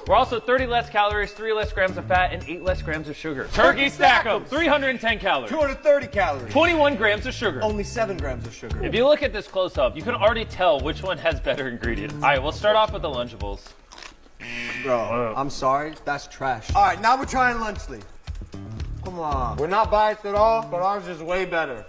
We're also 30 less calories, 3 less grams of fat, and 8 less grams of sugar. Turkey Stack 'em, 310 calories. 230 calories. 21 grams of sugar. Only 7 grams of sugar. If you look at this close up, you can already tell which one has better ingredients. All right, we'll start off with the Lunchables. Bro, I'm sorry, that's trash. All right, now we're trying Lunchly. Come on. We're not biased at all, but ours is way better.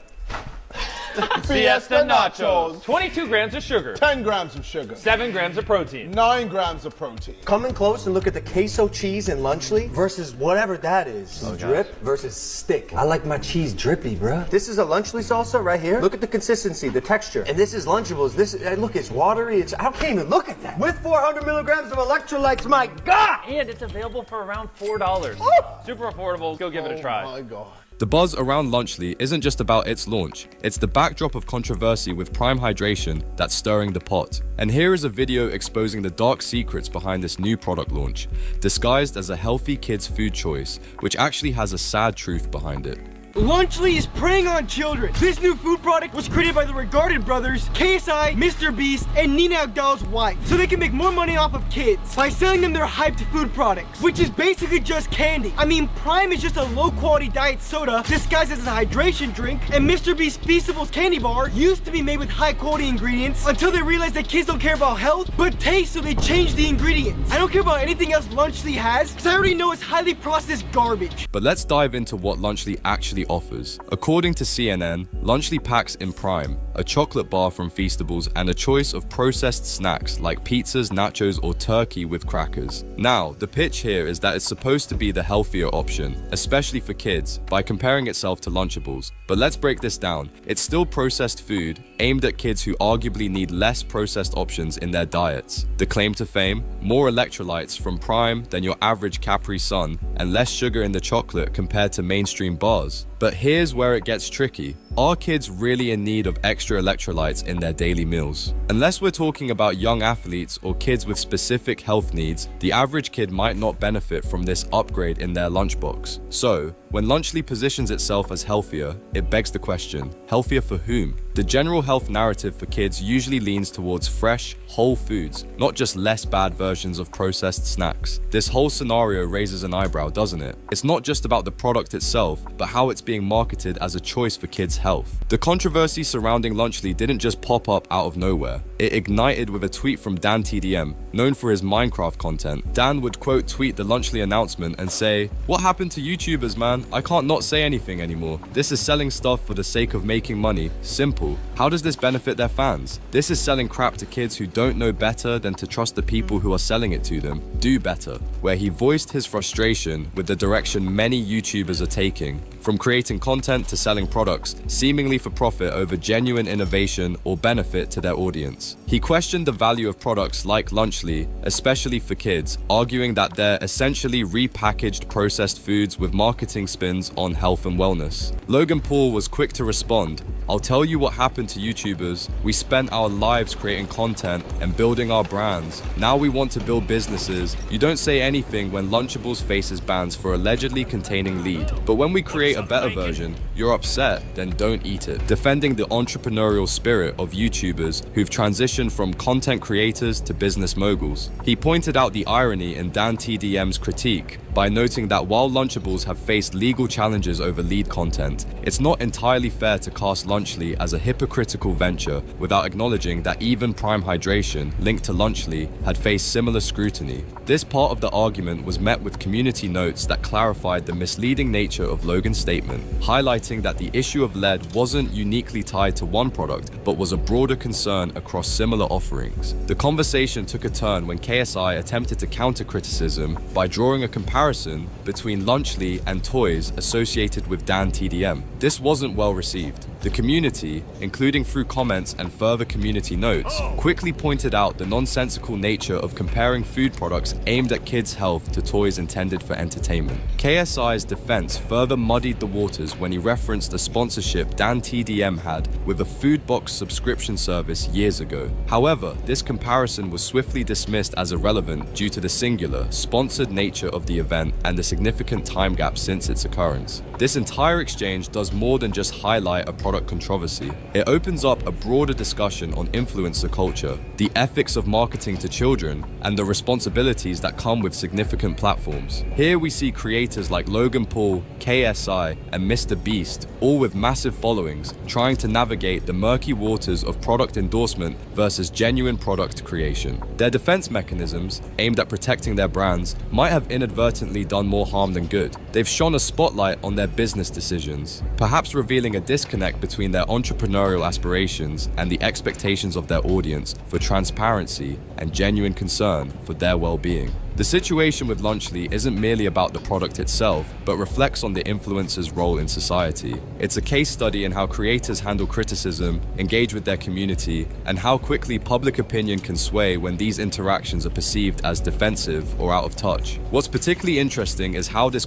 Fiesta Nachos. 22 grams of sugar. 10 grams of sugar. 7 grams of protein. 9 grams of protein. Come in close and look at the queso cheese in Lunchly versus whatever that is. Drip versus stick. I like my cheese drippy, bruh. This is a Lunchly salsa right here. Look at the consistency, the texture. And this is Lunchables. This, look, it's watery. I can't even look at that. With 400 milligrams of electrolytes, my God! And it's available for around $4. Super affordable. Go give it a try. Oh my God. The buzz around Lunchly isn't just about its launch, it's the backdrop of controversy with Prime Hydration that's stirring the pot. And here is a video exposing the dark secrets behind this new product launch, disguised as a healthy kids food choice, which actually has a sad truth behind it. Lunchly is preying on children. This new food product was created by the regarded brothers, KSI, Mr. Beast, and Nina Agdal's wife, so they can make more money off of kids by selling them their hyped food products, which is basically just candy. I mean, Prime is just a low-quality diet soda disguised as a hydration drink, and Mr. Beast Feastables candy bar used to be made with high-quality ingredients until they realized that kids don't care about health, but taste, so they changed the ingredients. I don't care about anything else Lunchly has, because I already know it's highly processed garbage. But let's dive into what Lunchly actually offers. According to CNN, Lunchly packs in Prime a chocolate bar from Feastables and a choice of processed snacks like pizzas, nachos, or turkey with crackers. Now, the pitch here is that it's supposed to be the healthier option, especially for kids, by comparing itself to Lunchables. But let's break this down. It's still processed food aimed at kids who arguably need less processed options in their diets. The claim to fame? More electrolytes from Prime than your average Capri Sun and less sugar in the chocolate compared to mainstream bars. But here's where it gets tricky. Are kids really in need of extra electrolytes in their daily meals? Unless we're talking about young athletes or kids with specific health needs, the average kid might not benefit from this upgrade in their lunchbox. So, when Lunchly positions itself as healthier, it begs the question, healthier for whom? The general health narrative for kids usually leans towards fresh, whole foods, not just less bad versions of processed snacks. This whole scenario raises an eyebrow, doesn't it? It's not just about the product itself, but how it's being marketed as a choice for kids' health. The controversy surrounding Lunchly didn't just pop up out of nowhere. It ignited with a tweet from Dan TDM, known for his Minecraft content. Dan would quote tweet the Lunchly announcement and say, "What happened to YouTubers, man? I can't not say anything anymore. This is selling stuff for the sake of making money. Simple. How does this benefit their fans? This is selling crap to kids who don't know better than to trust the people who are selling it to them. Do better." Where he voiced his frustration with the direction many YouTubers are taking, from creating content to selling products, seemingly for profit over genuine innovation or benefit to their audience. He questioned the value of products like Lunchly, especially for kids, arguing that they're essentially repackaged processed foods with marketing spins on health and wellness. Logan Paul was quick to respond, "I'll tell you what happened to YouTubers. We spent our lives creating content and building our brands. Now we want to build businesses. You don't say anything when Lunchables faces bans for allegedly containing lead. But when we create a better version, you're upset, then don't eat it." Defending the entrepreneurial spirit of YouTubers who've transitioned from content creators to business moguls. He pointed out the irony in Dan TDM's critique by noting that while Lunchables have faced legal challenges over lead content, it's not entirely fair to cast Lunchly as a hypocritical venture without acknowledging that even Prime Hydration, linked to Lunchly, had faced similar scrutiny. This part of the argument was met with community notes that clarified the misleading nature of Logan's statement, highlighting that the issue of lead wasn't uniquely tied to one product, but was a broader concern across similar offerings. The conversation took a turn when KSI attempted to counter criticism by drawing a comparison between Lunchly and toys associated with Dan TDM. This wasn't well received. The community, including through comments and further community notes, quickly pointed out the nonsensical nature of comparing food products aimed at kids' health to toys intended for entertainment. KSI's defense further muddied the waters when he referenced a sponsorship Dan TDM had with a food box subscription service years ago. However, this comparison was swiftly dismissed as irrelevant due to the singular, sponsored nature of the event and the significant time gap since its occurrence. This entire exchange does more than just highlight a product product controversy. It opens up a broader discussion on influencer culture, the ethics of marketing to children, and the responsibilities that come with significant platforms. Here we see creators like Logan Paul, KSI, and Mr. Beast, all with massive followings, trying to navigate the murky waters of product endorsement versus genuine product creation. Their defense mechanisms, aimed at protecting their brands, might have inadvertently done more harm than good. They've shone a spotlight on their business decisions, perhaps revealing a disconnect between their entrepreneurial aspirations and the expectations of their audience for transparency and genuine concern for their well-being. The situation with Lunchly isn't merely about the product itself, but reflects on the influencer's role in society. It's a case study in how creators handle criticism, engage with their community, and how quickly public opinion can sway when these interactions are perceived as defensive or out of touch. What's particularly interesting is how this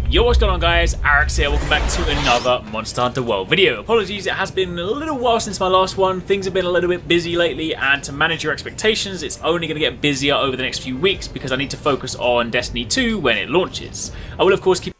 Yo, what's going on guys, Alex here, welcome back to another Monster Hunter World video. Apologies, it has been a little while since my last one, things have been a little bit busy lately, and to manage your expectations, it's only going to get busier over the next few weeks because I need to focus on Destiny 2 when it launches. I will of course keep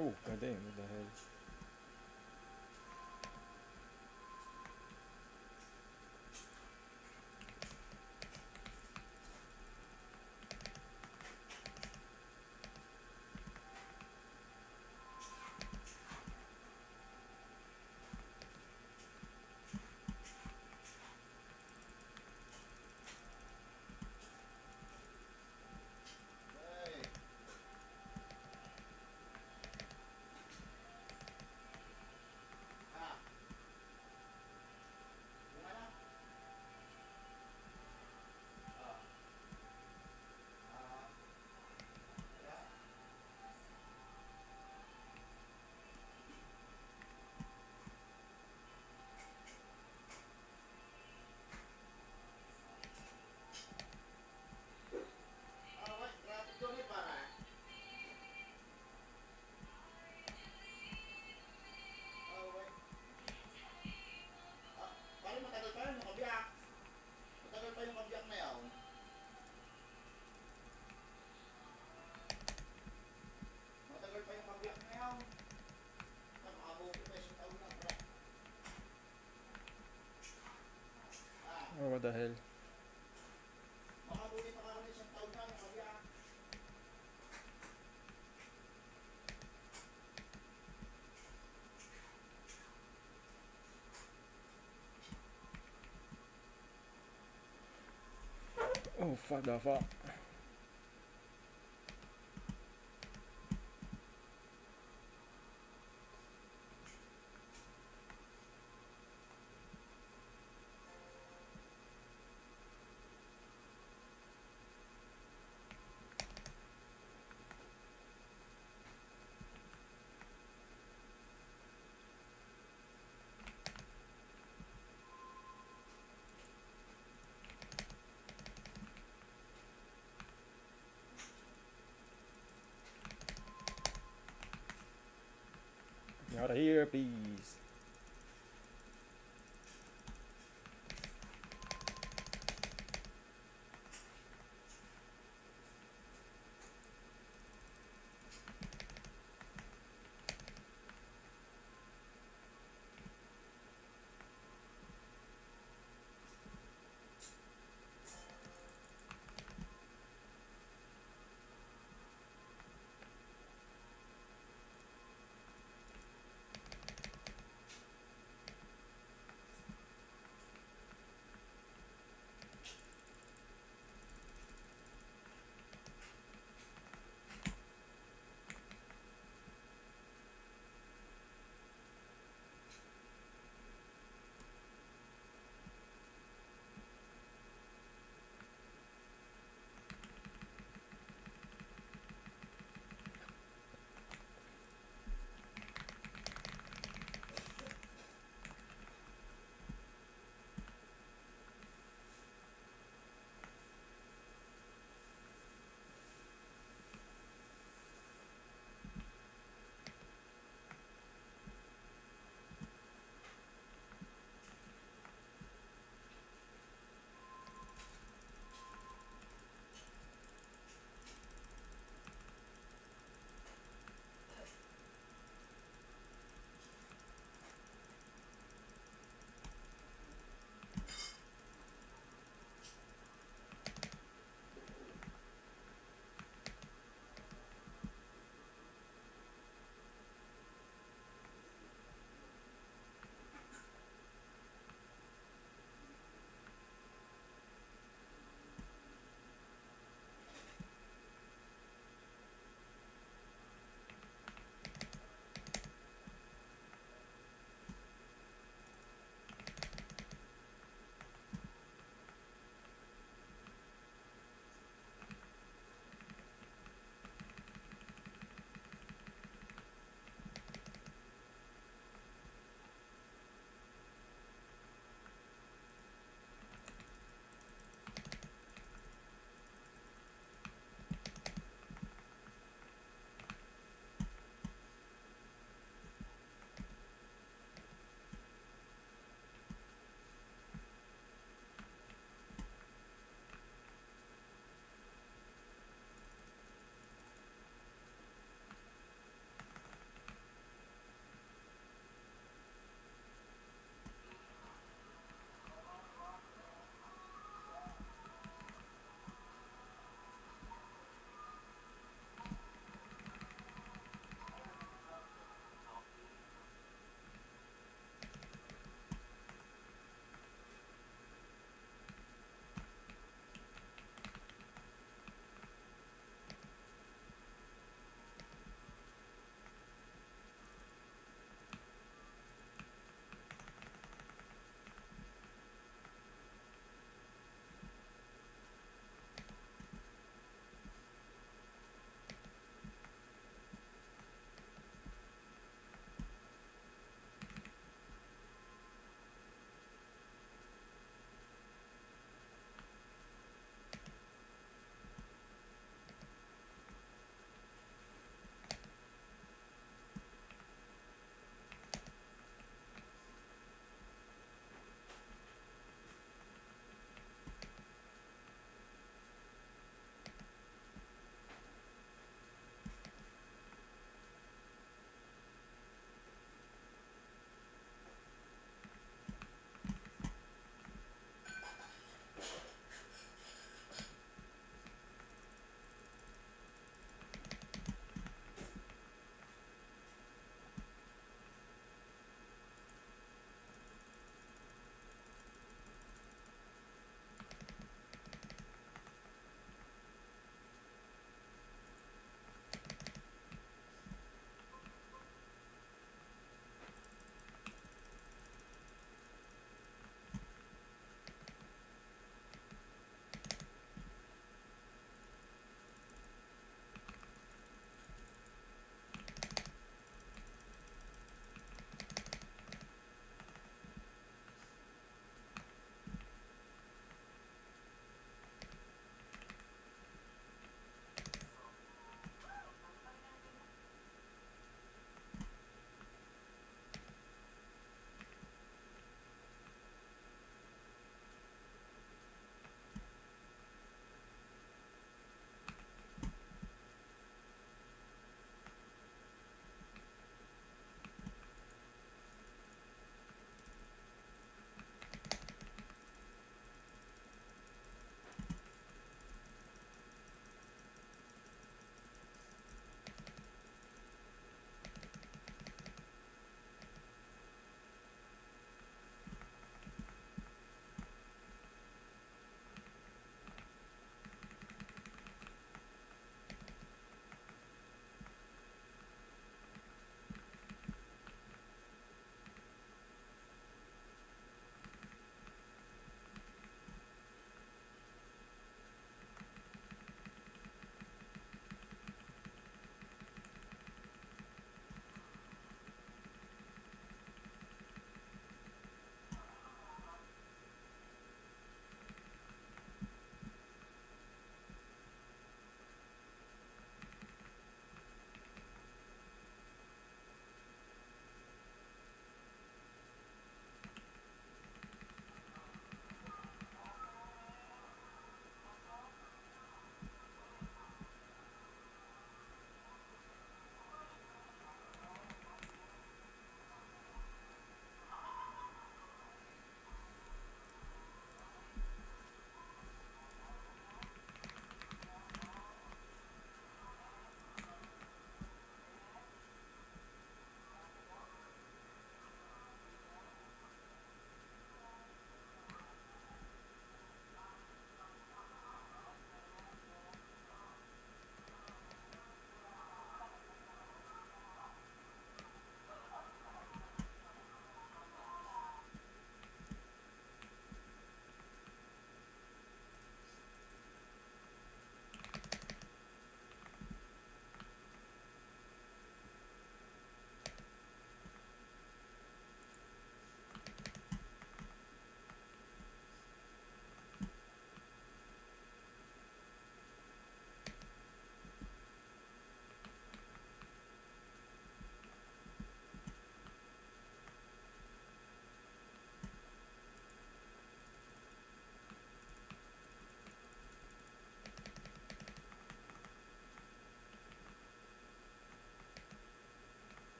Oh, goddamn, what the hell? Oh, what the hell? Oh, fuck the fuck. Get out of here, please.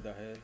the hell?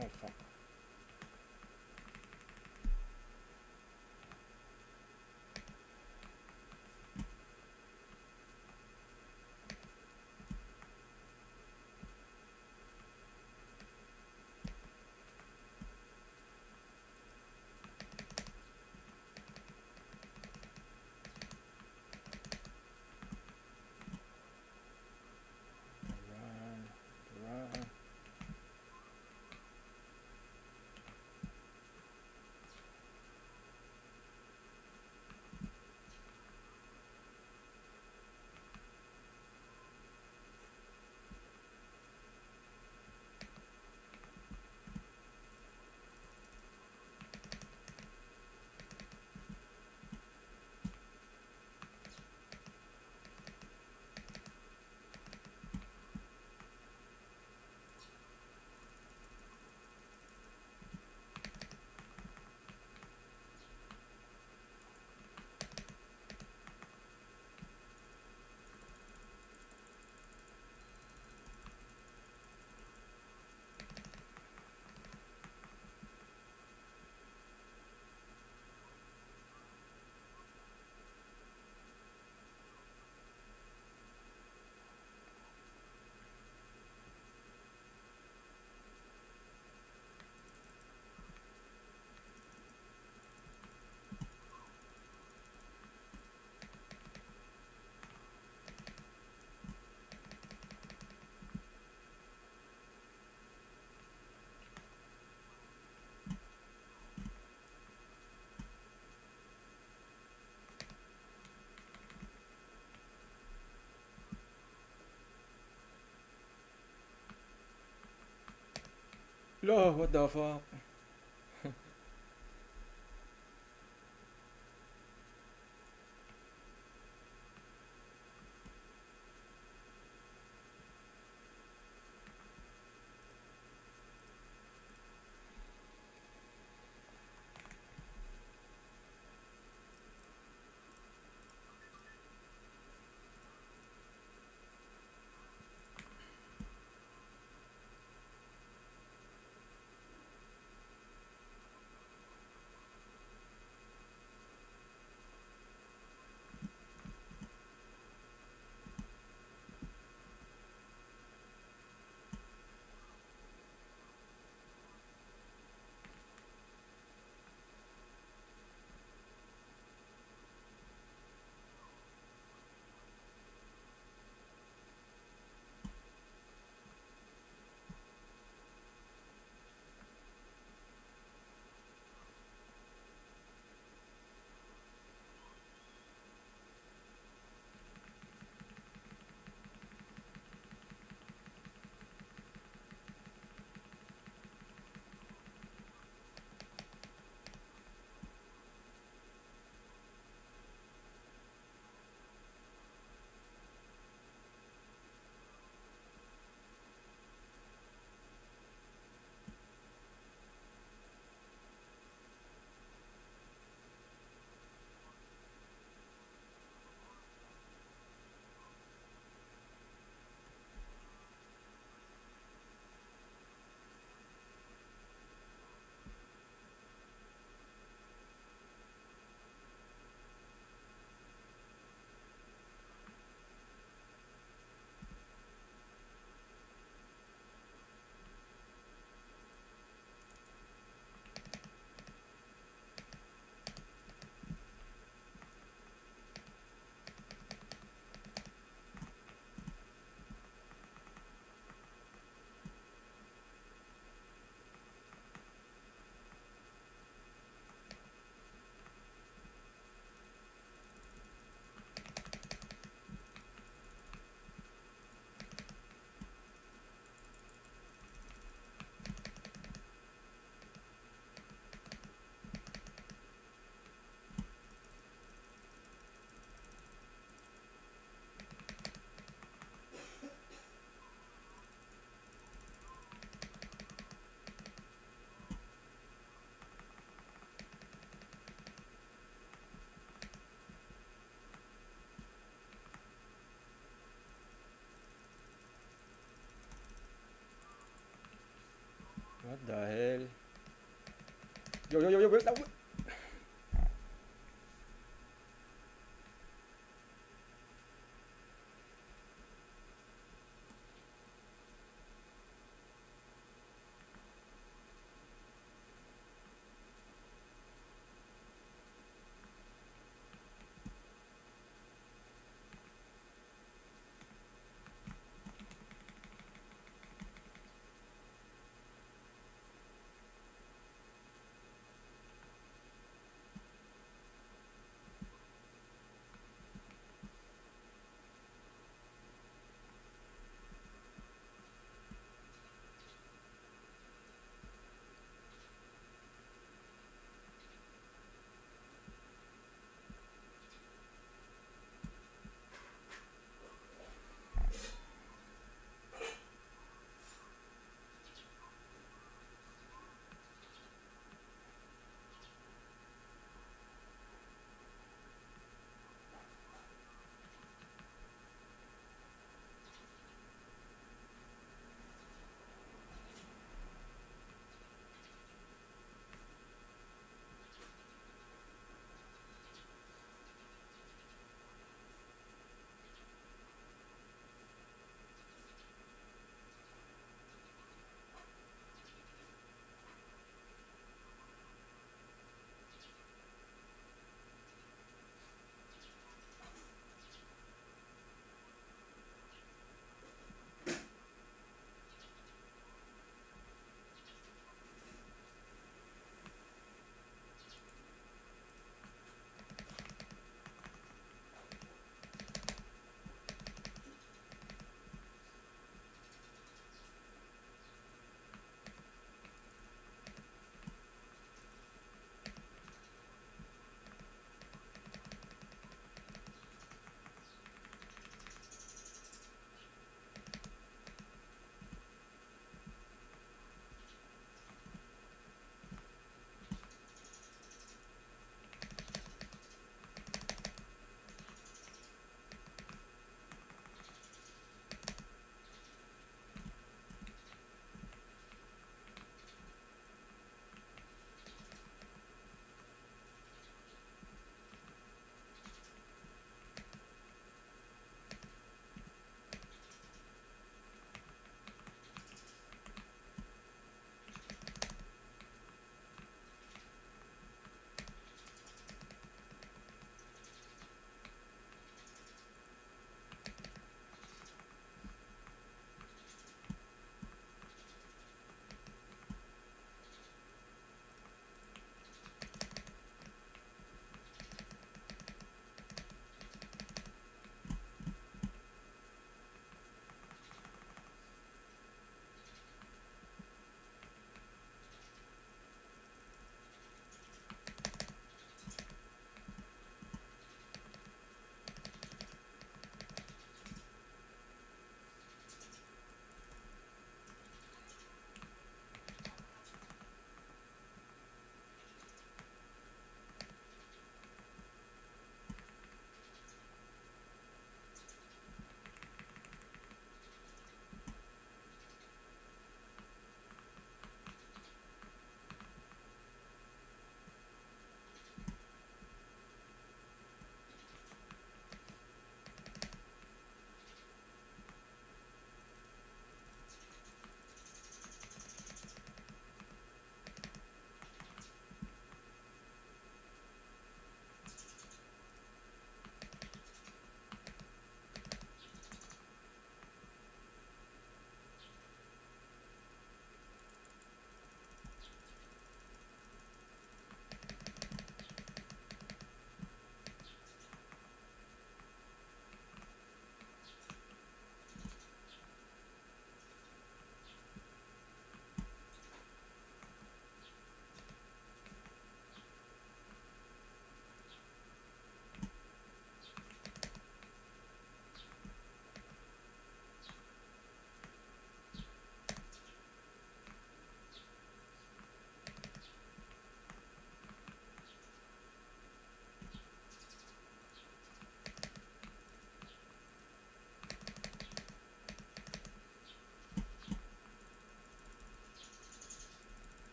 Oh fuck. Run, run. No, what the fuck? the hell? Yo, where's that?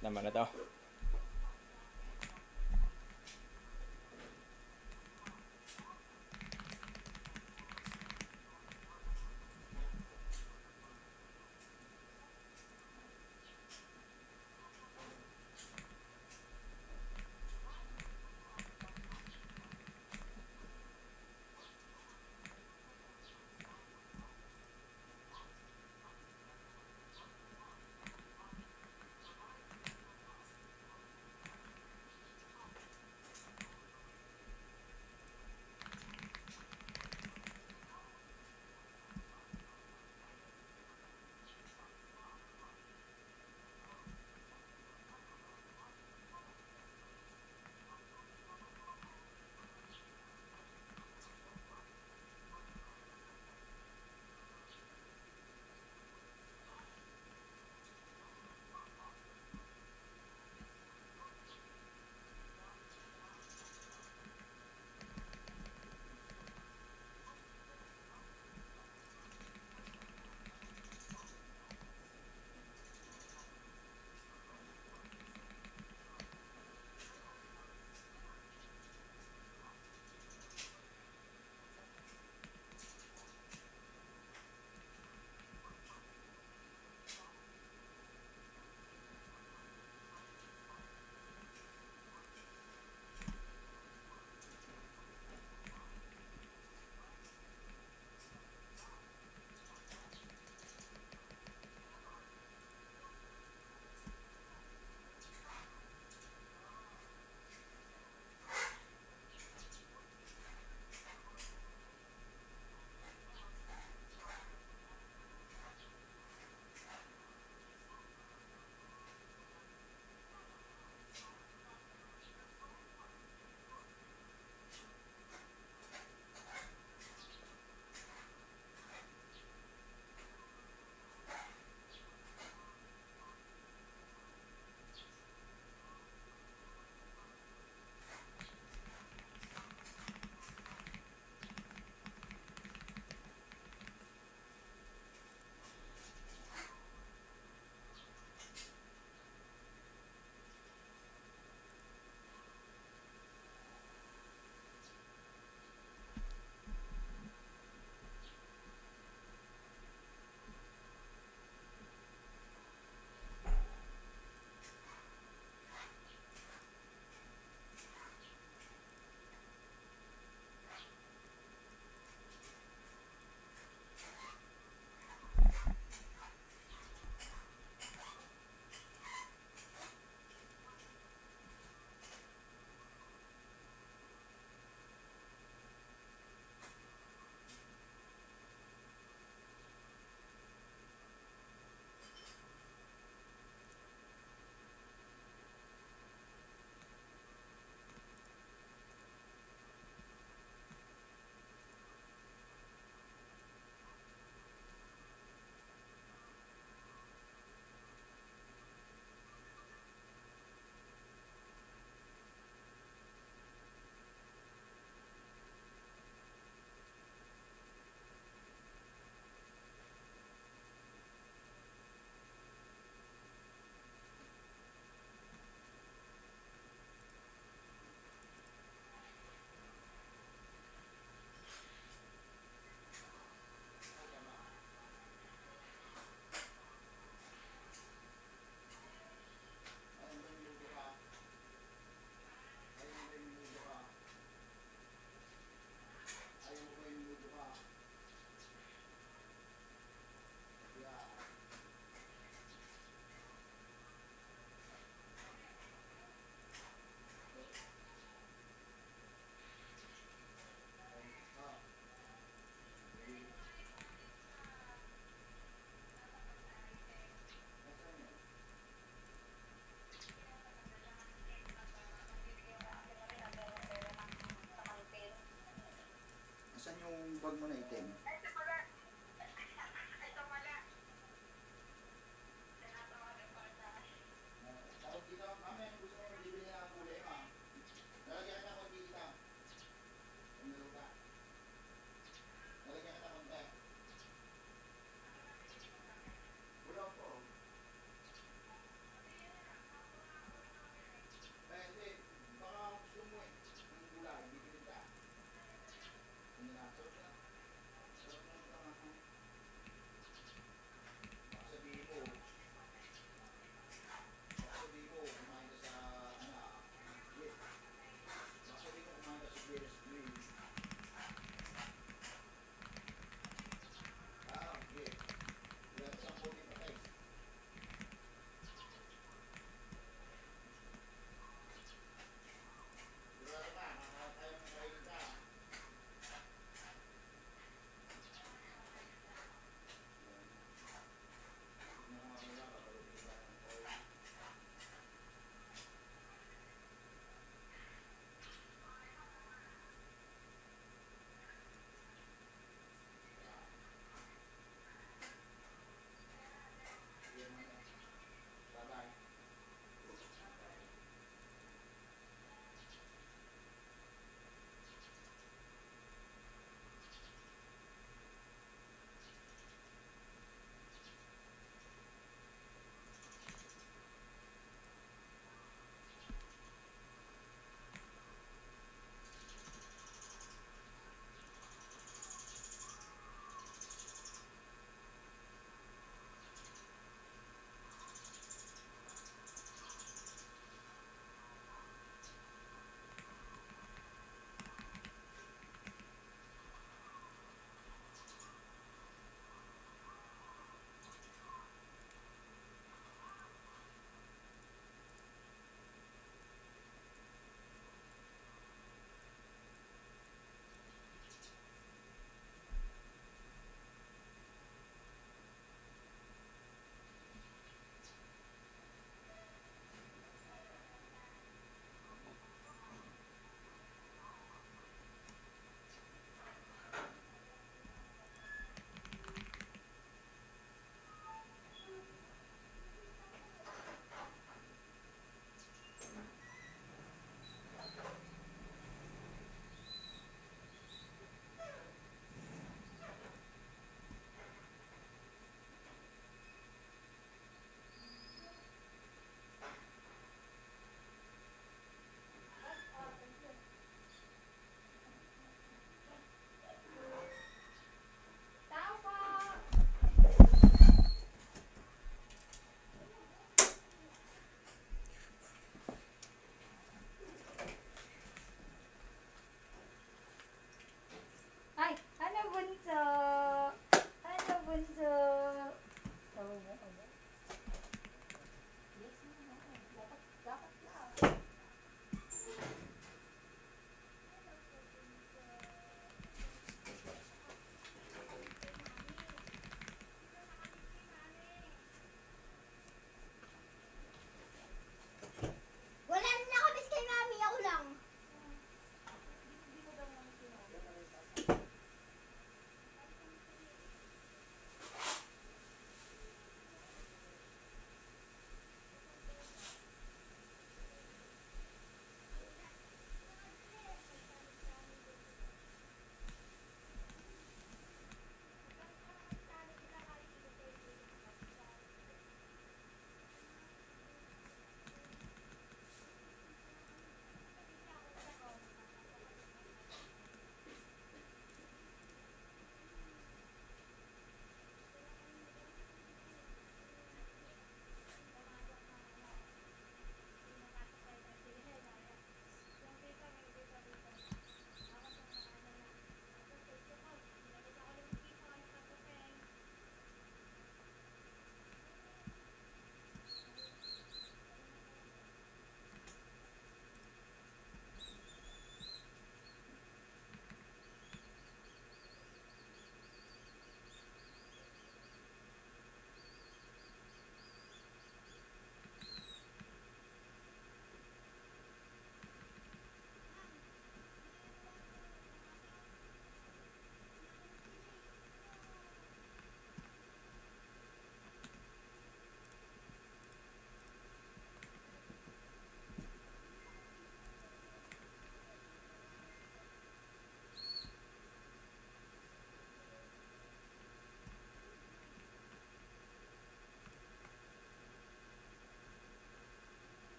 Kulit naman ito. bag mo na itim. Tapos dito, mamaya gusto mo bibili na ang kulay, ma. Nalagyan ka na konti dito. Umilo ka. Nalagyan ka na konti. Wala po.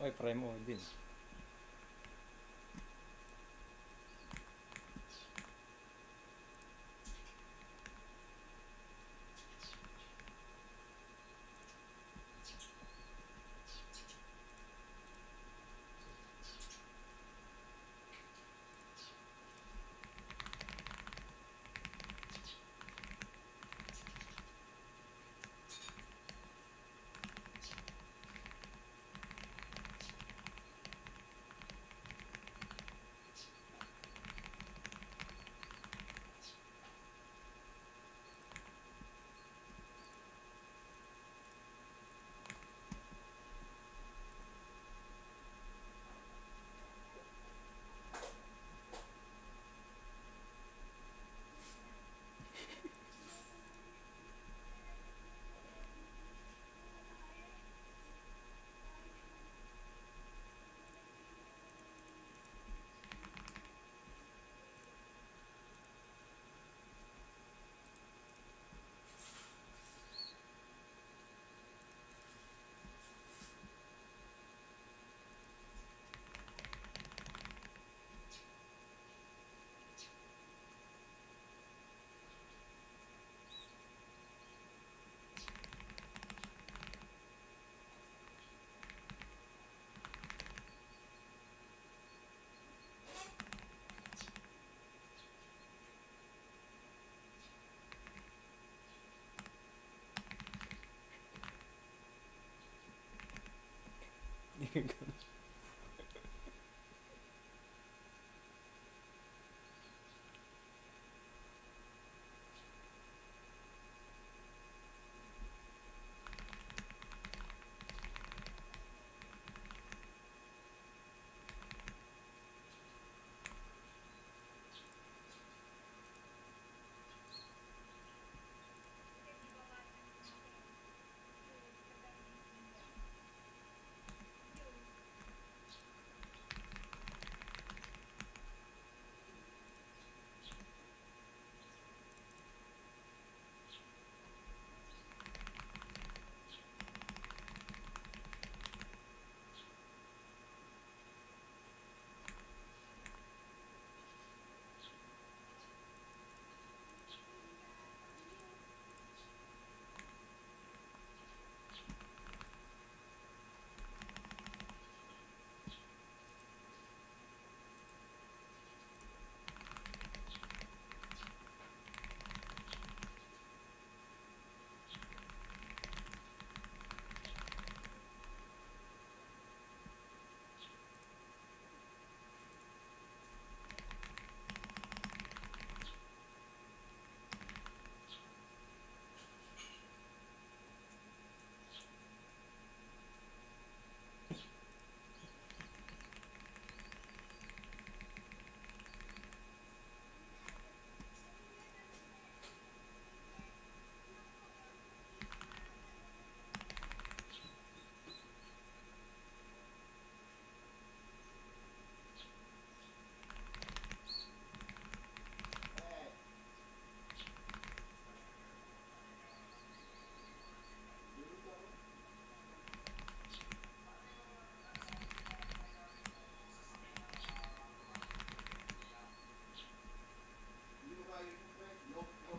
Oy, try mo din.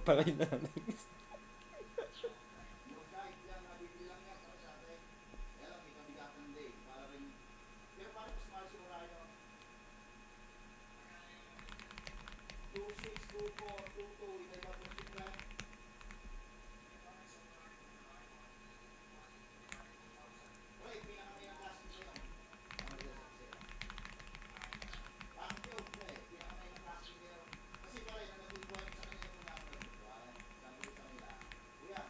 Palay na. Yung kahit yan, nabibili lang yan para sa atin. Kaya lang, may kabigatan din. Para rin. Pero parang mas mahal siguro tayo. 2.6, 2.4, 2.2, iba-iba po sila. Wait, pinakamay ng plastic ko yun. Bakit yun? Pinakamay ng plastic ko yun. Kasi pala yun, nag-uiguan sa kanya yung mga sabi ko sa nila, kuya,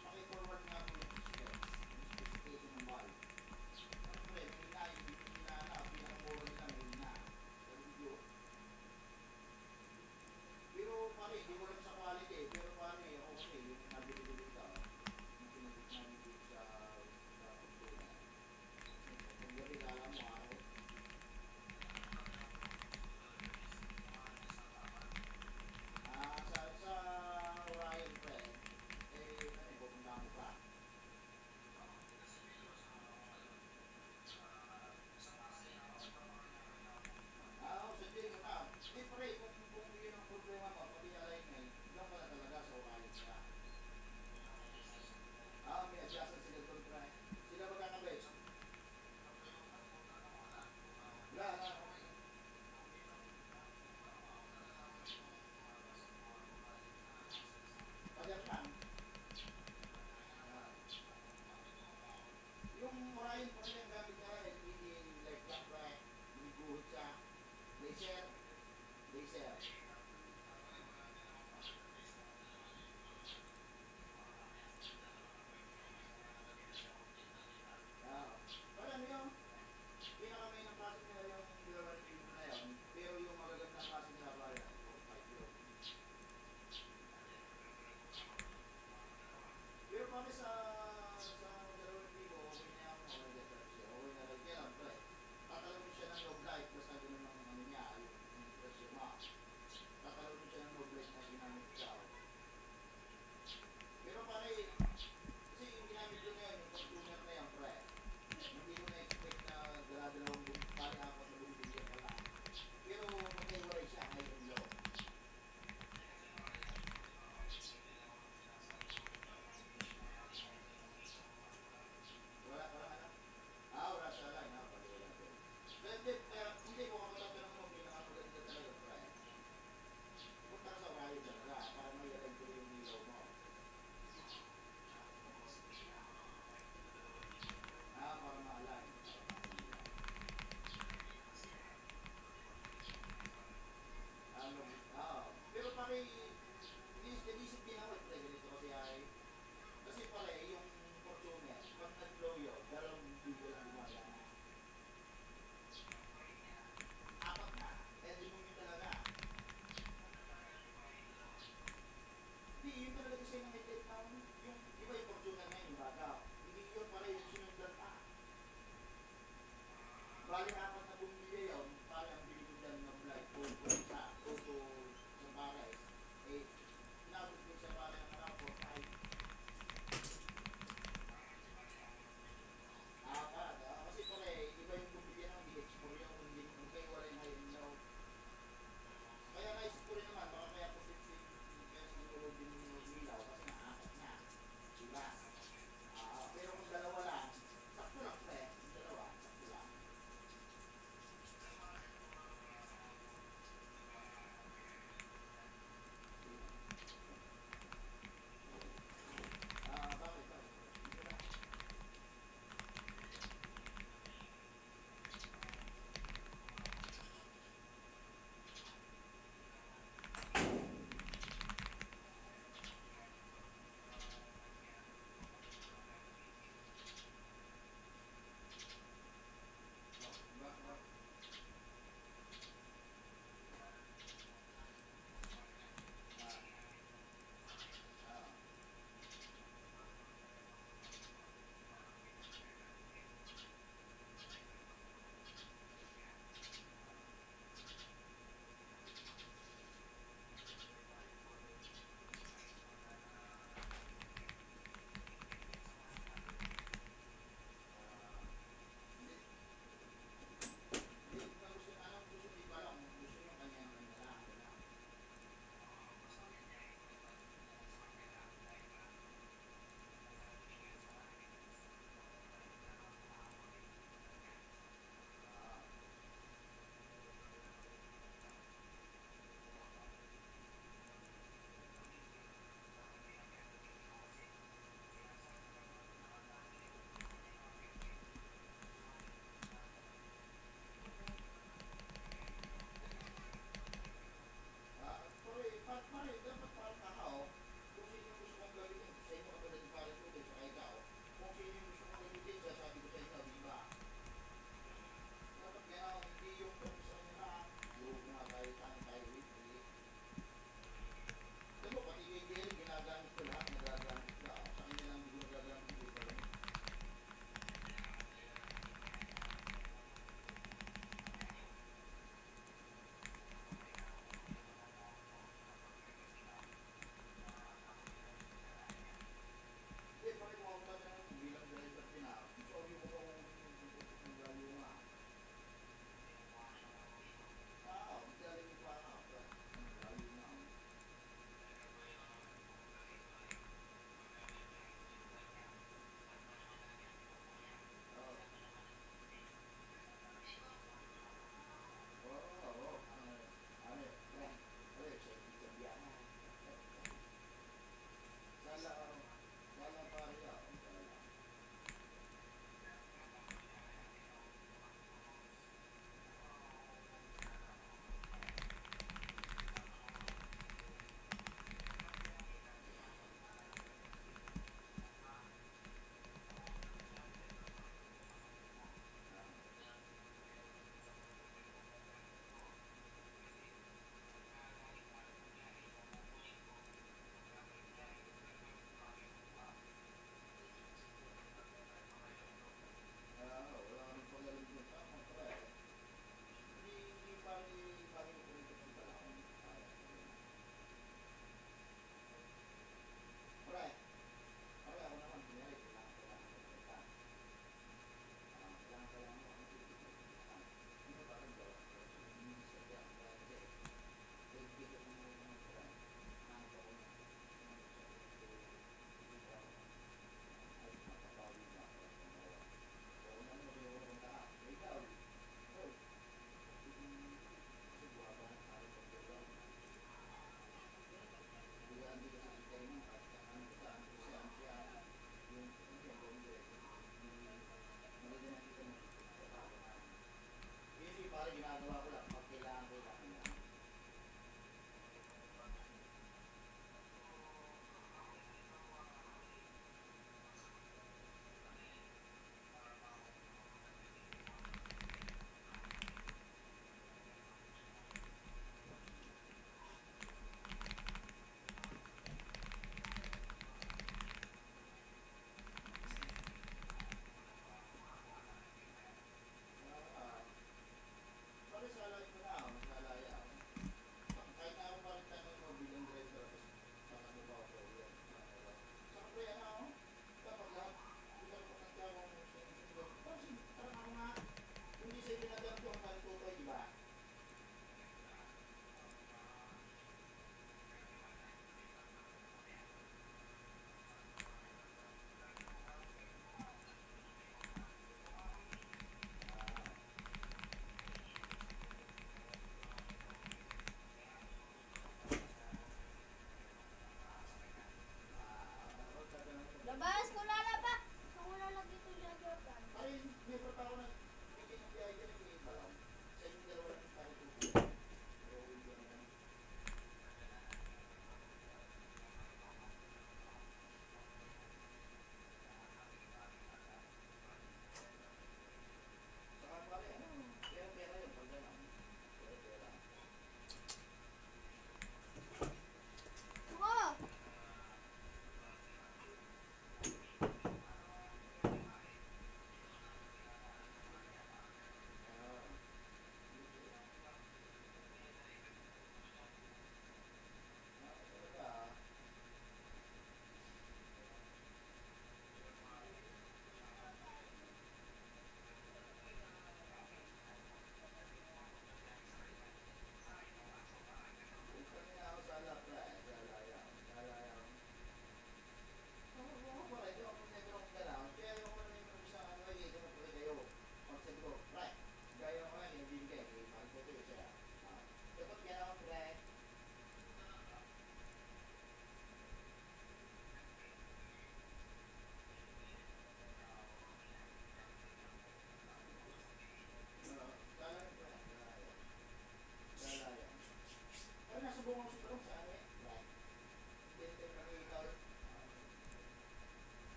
paki-forward nga po yung specs, yung specification ng bike. Siyempre, may na, yung pinaka-puro nila, may na. Pero pare, hindi mo lang sa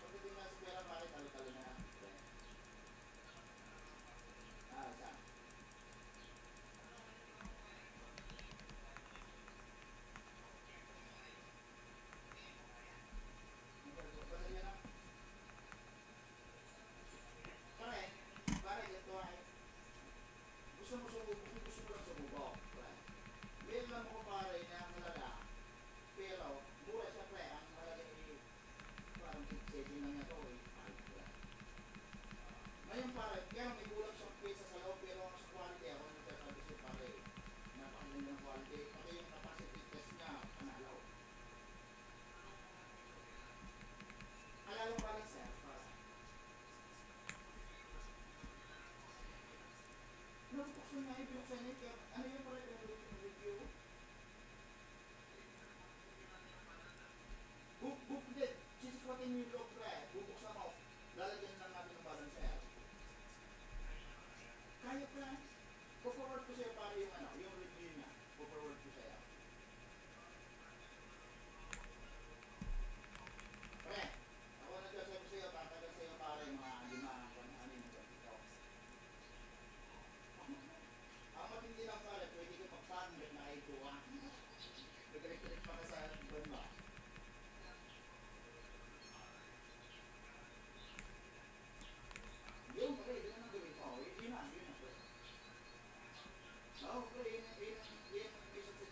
Pagdating na sa pera, pare, talo-talo na. Saan? Pare, ganito ay. Gusto mo lang sumubok. Meron lang mo pare na malala. Pero, mura siya pre. Ang malagay ay parang setting lang na ito eh. Ngayon pare, kaya may kulang siyang pesa sa loob pero sa quality ako nagsasabi siya pare. Napakaganda ng quality. Pati yung capacity test niya, panalo. Alalo pa lang sir, para. Nabuksan nga yung binuksan niya, kaya ano yung pala yung review? Hindi, sisikwatin niyo yung loob pre, bubuksan mo. Lalagyan lang natin ng balancer. Kaya pre, po-forward ko sa'yo para yung review niya. Po-forward ko sa'yo. Pre, ako nagsasabi sa'yo, tatagal sa'yo para yung mga ano yung ito. Ang matindi lang pala, pwede ko pag-sunbet na kayo ito, ha? Nag-electric pa ka sa ibon mo. Yun, pre, yun ang gawin mo. Yun na, pre. Oo, pre, yun isa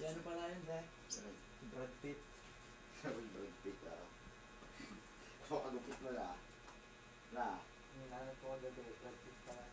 ano pala yun, Zach? Brad Pitt. Sabi Brad Pitt, So, kagupit mo na. Na. Nilanap ko kagabi, Brad Pitt pala.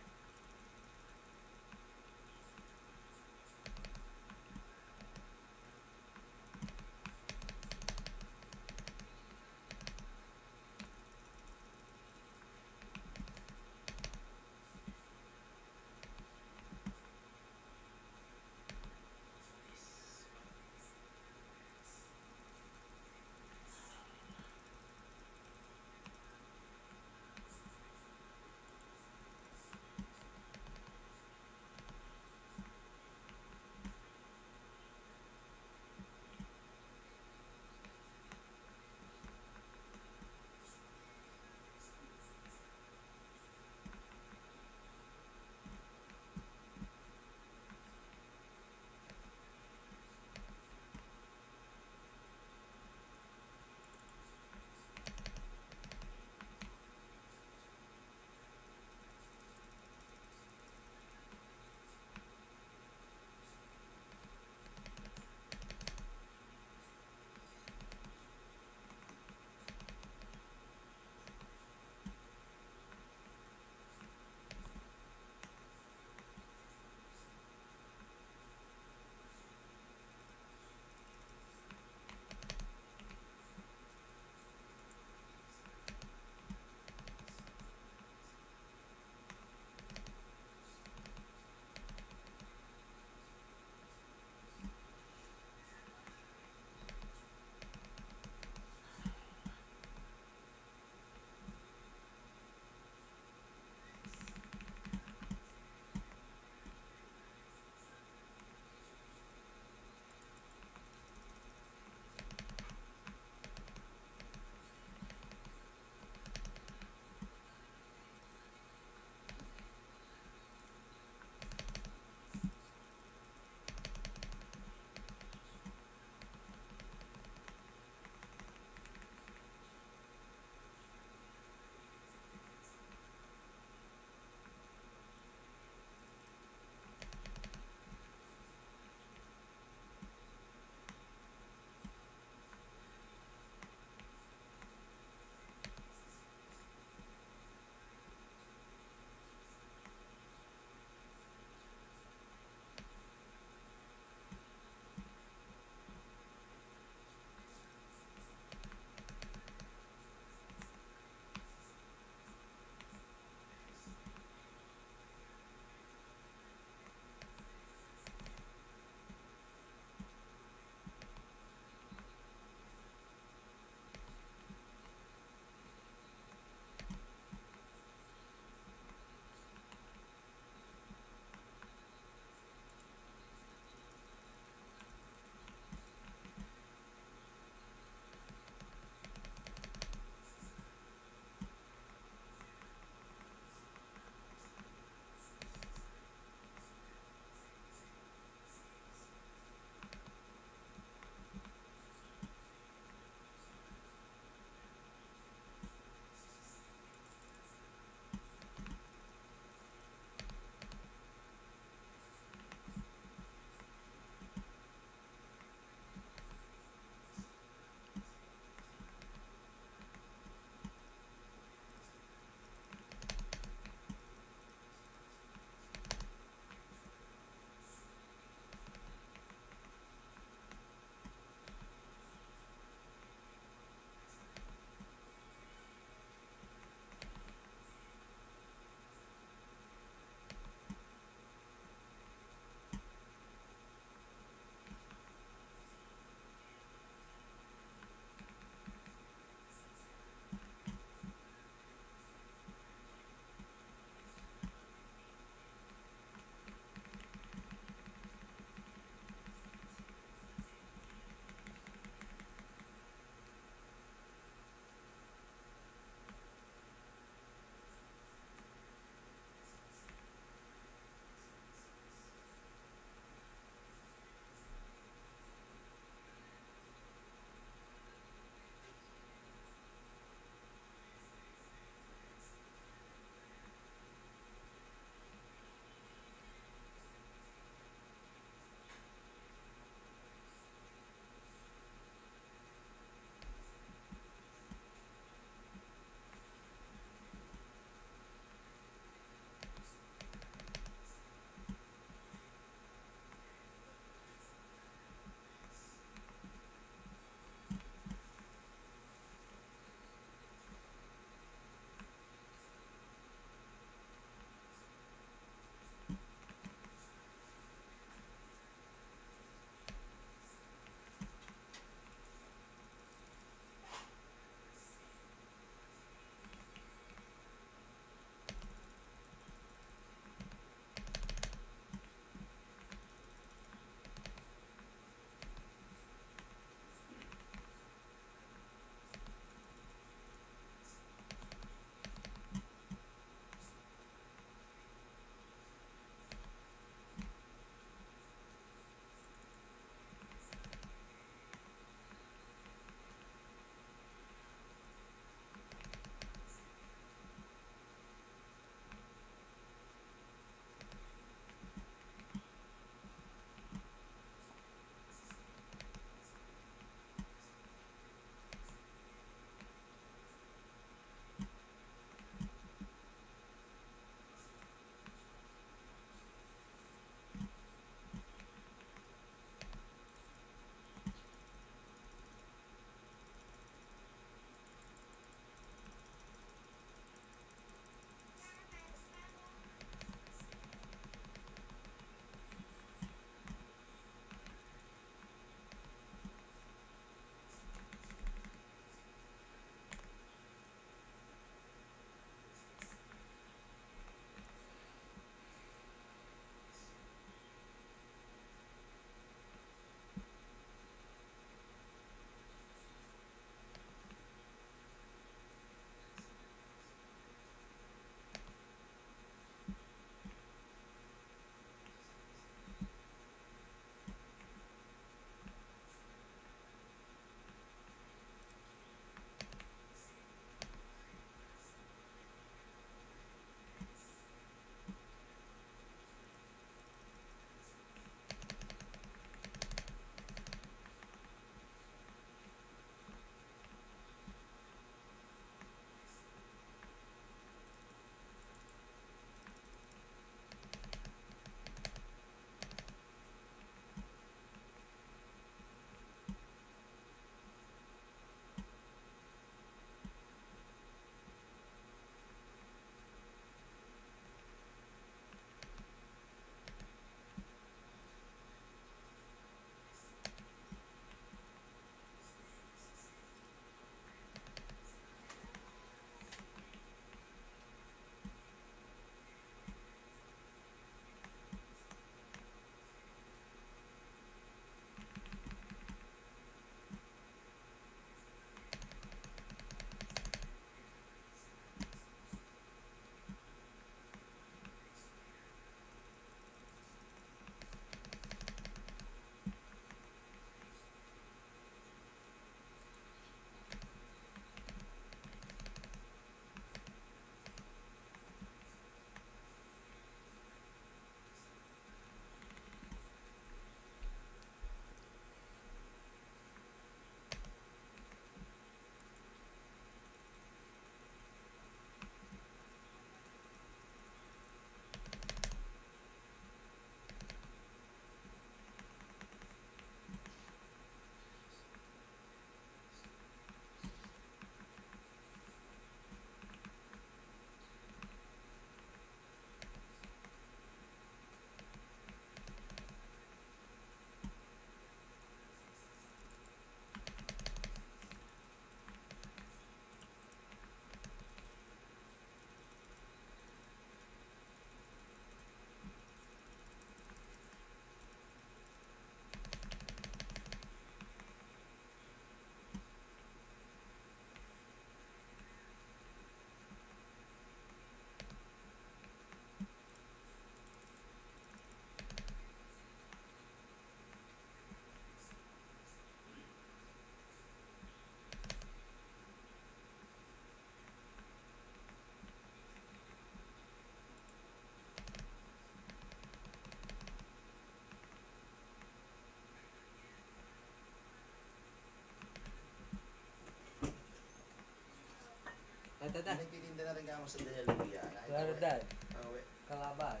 Nagtitinda na rin kamo sa Delia. Claro, Dad. Awe. Kalaban.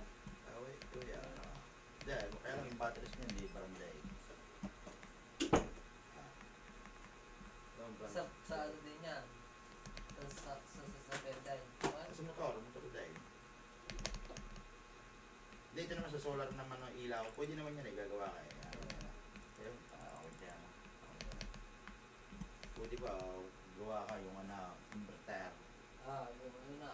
Awe, kuya. Dahil, kaya lang yung batteries niya, hindi barangay. Sa ano din yan? Sa Benday. Sa motor dahil. Dito naman sa solar naman ng ilaw, pwede naman yan gagawa kayo. Ayun, okay dyan. Pwede pa, gawa ka yung inverter. Yung ano na.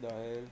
the hell?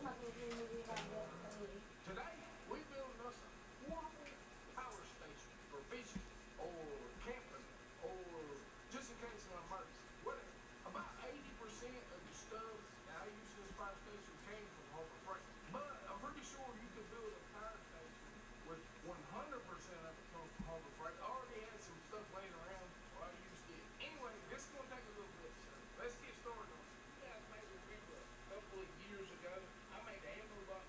Today, we building us a portable power station for fishing or camping or just in case of an emergency. Whatever. About 80% of the stuff that I use in this power station came from Harbor Freight. But I'm pretty sure you could build a power station with 100% of it come from Harbor Freight. I already had some stuff laying around, so I used it. Anyway, this is going to take a little bit, so let's get started on it. You guys may remember a couple of years ago, I made an Amazon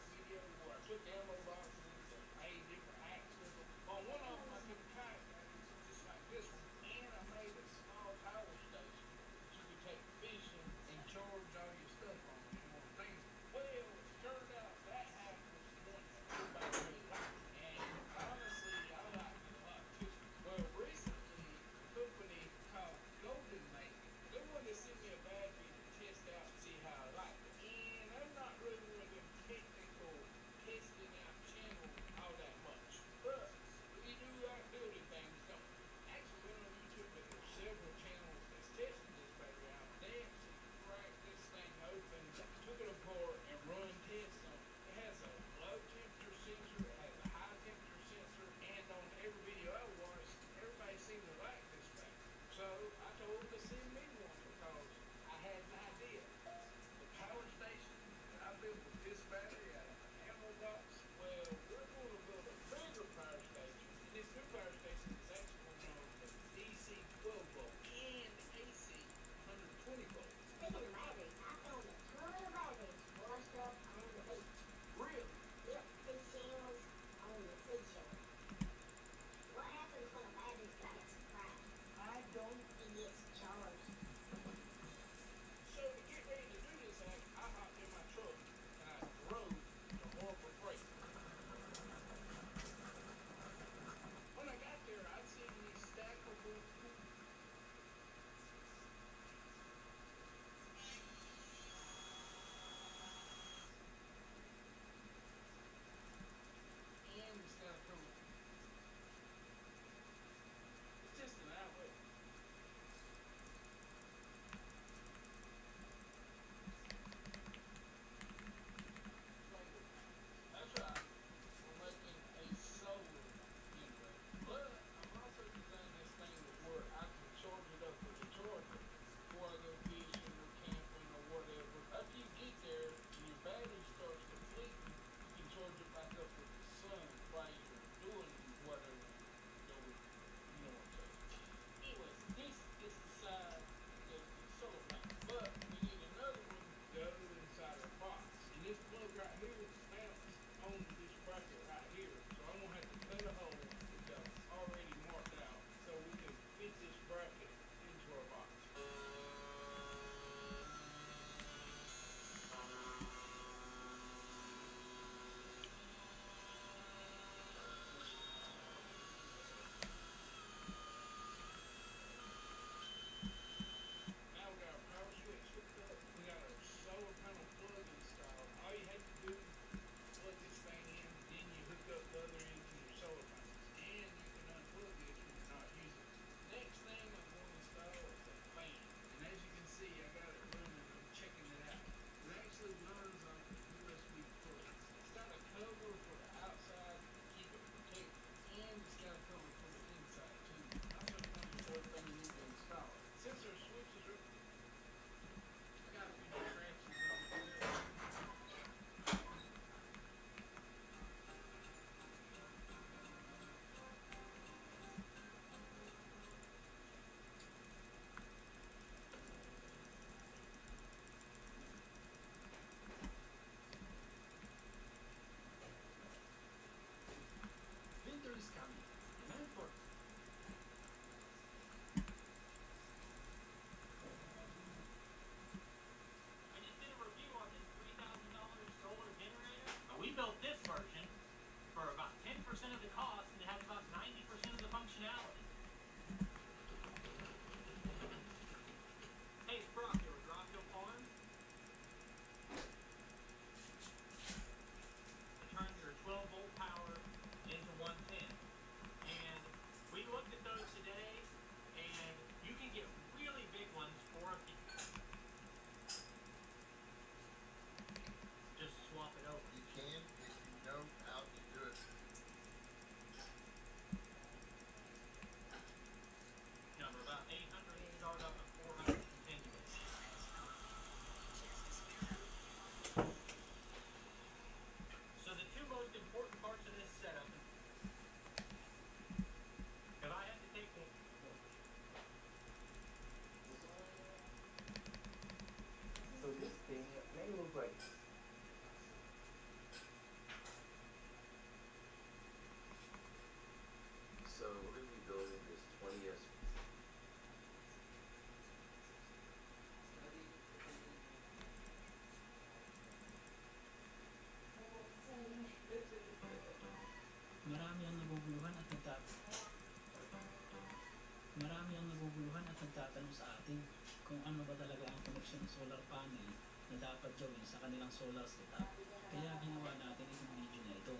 dapat gawin sa kanilang solar setup. Kaya ginawa natin itong video na ito.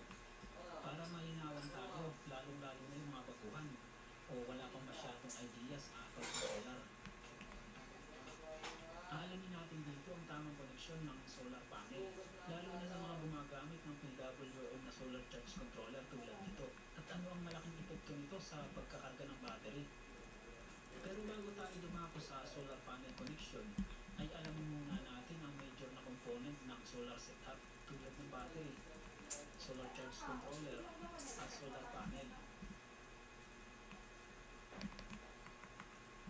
Para malinawan tayo, lalong-lalo na yung mga baguhan o wala pang masyadong ideas about solar. Aalamin natin dito ang tamang koneksyon ng solar panel, lalo na sa mga gumagamit ng PWM na solar charge controller tulad nito, at ano ang malaking epekto nito sa pagkakarga ng battery. Pero bago tayo dumako sa solar panel connection, ay alamin muna natin ang major na component ng solar setup tulad ng battery, solar charge controller, at solar panel.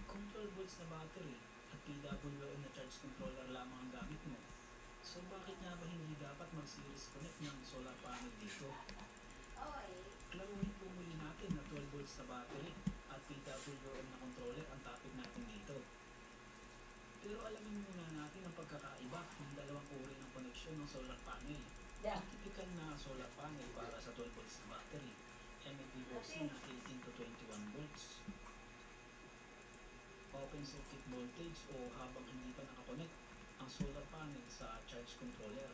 Kung 12 volts na battery at PWM na charge controller lamang ang gamit mo, so bakit nga ba hindi dapat mag-series connect ng solar panel dito? Klaruhin po muli natin na 12 volts na battery at PWM na controller ang topic natin dito. Pero alamin muna natin ang pagkakaiba ng dalawang uri ng koneksyon ng solar panel. Ang typical na solar panel para sa 12 volts na battery, MPPC na 18 to 21 volts. Open circuit voltage o habang hindi pa nakakonect ang solar panel sa charge controller.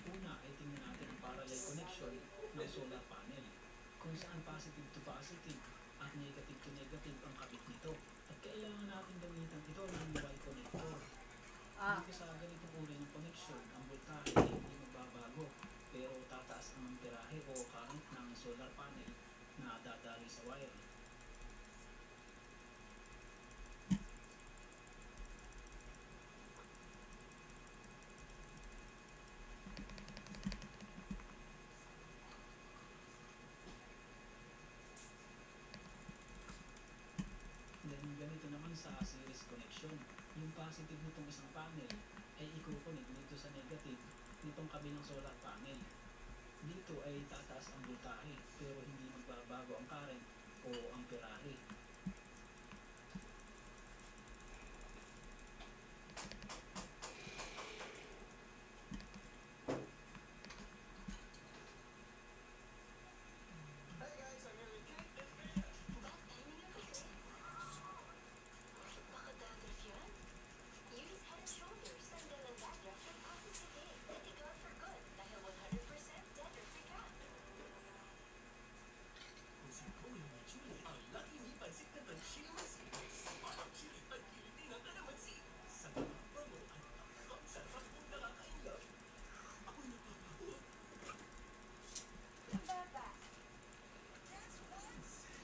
Una ay tingnan natin ang parallel connection ng solar panel, kung saan positive to positive at negative to negative ang kabit nito. At kailangan natin gamitan ito ng Y connector. Dito sa ganitong uri ng connection, ang voltahe ay hindi magbabago, pero tataas ang amperahe o current ng solar panel na dadali sa wire. Then ganito naman sa series connection, yung positive nitong isang panel ay i-connect dito sa negative nitong kabilang solar panel. Dito ay tataas ang voltahe pero hindi magbabago ang current o amperahe.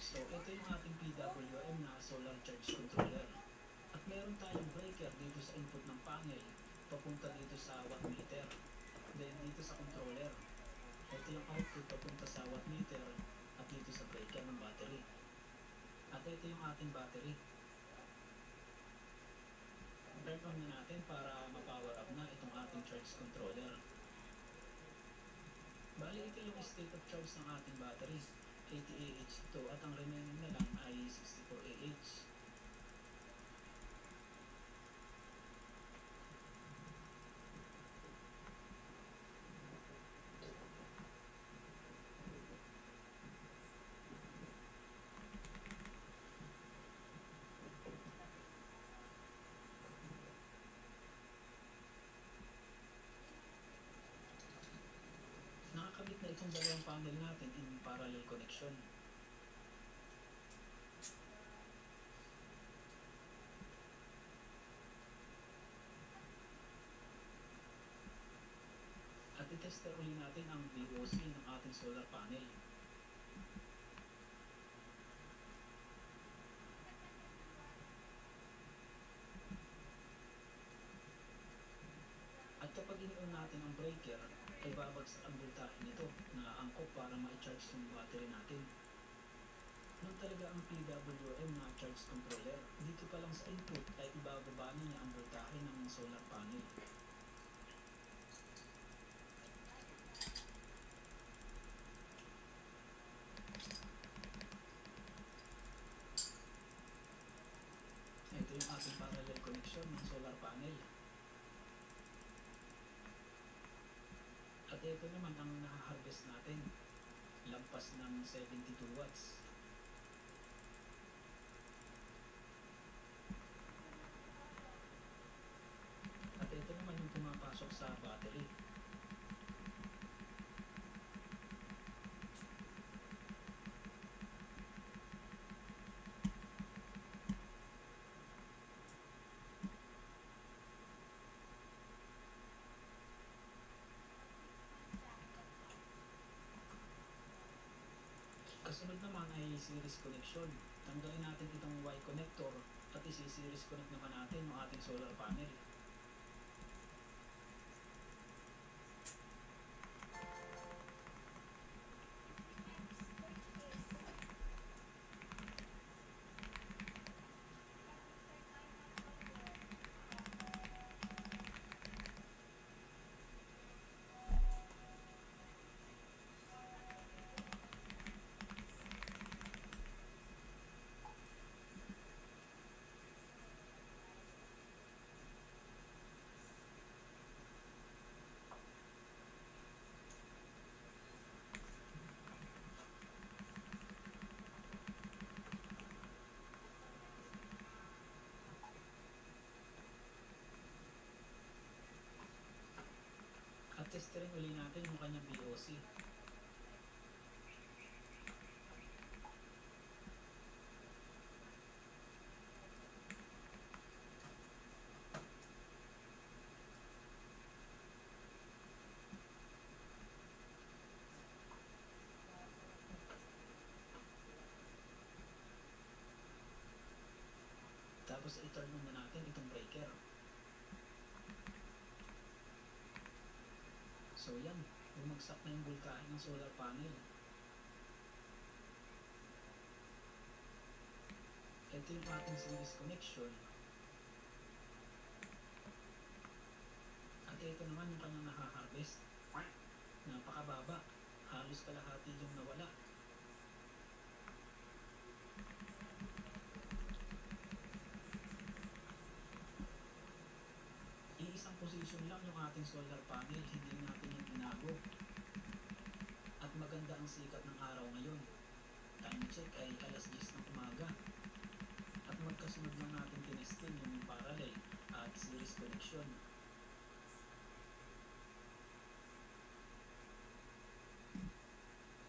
So ito yung ating PWM na solar charge controller. At meron tayong breaker dito sa input ng panel, papunta dito sa wattmeter. Then dito sa controller, ito yung output papunta sa wattmeter at dito sa breaker ng battery. At ito yung ating battery. Turn on na natin para ma-power up na itong ating charge controller. Bali ito yung state of charge ng ating battery. 80 Ah ito at ang remaining na lang ay 64 Ah. Nakakabit na itong dalawang panel natin in parallel connection. At i-tester ulit natin ang VOC ng ating solar panel. At kapag in-on natin ang breaker, ay babagsak ang voltahe nito na angkop para ma-charge yung battery natin. Noon talaga ang PWM na charge controller. Dito pa lang sa input ay ibababa niya ang voltahe ng solar panel. Ito yung ating parallel connection ng solar panel. At ito naman ang nakaharvest natin, lampas ng 72 watts. Kasunod naman ay series connection. Tanggalin natin itong Y connector at isi-series connect naman natin yung ating solar panel. At testerin uli natin yung kanyang VOC. Tapos i-turn muna natin itong breaker. So yan, bumagsak na yung voltahe ng solar panel. Ito yung ating series connection. At ito naman yung kanyang nahaharvest. Napakababa, halos kalahati yung nawala. Iisang position lang yung ating solar panel, hindi natin yung binago. At maganda ang sikat ng araw ngayon. Time check ay alas 10 ng umaga. At magkasunod lang natin tinestin yung parallel at series connection.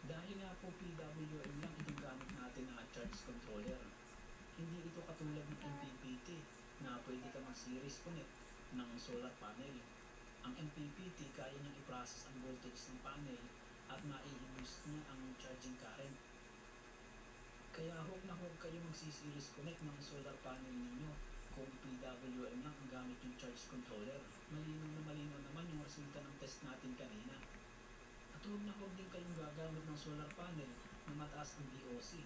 Dahil nga po PWM lang itong gamit natin na charge controller. Hindi ito katulad ng MPPT na pwede ka mag-series connect ng solar panel. Ang MPPT kaya niyang i-process ang voltage ng panel at mai-boost niya ang charging current. Kaya huwag na huwag kayo magsi-series connect ng solar panel ninyo kung PWM lang ang gamit yung charge controller. Malinaw naman yung resulta ng test natin kanina. At huwag na huwag din kayong gagamit ng solar panel na mataas ang VOC.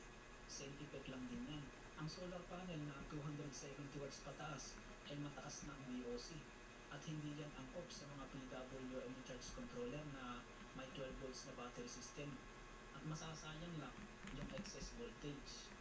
Same effect lang din yan. Ang solar panel na 270 watts pataas ay mataas na ang VOC. At hindi yan angkop sa mga PWM charge controller na may 12 volts na battery system. At masasayang lang yung excess voltage.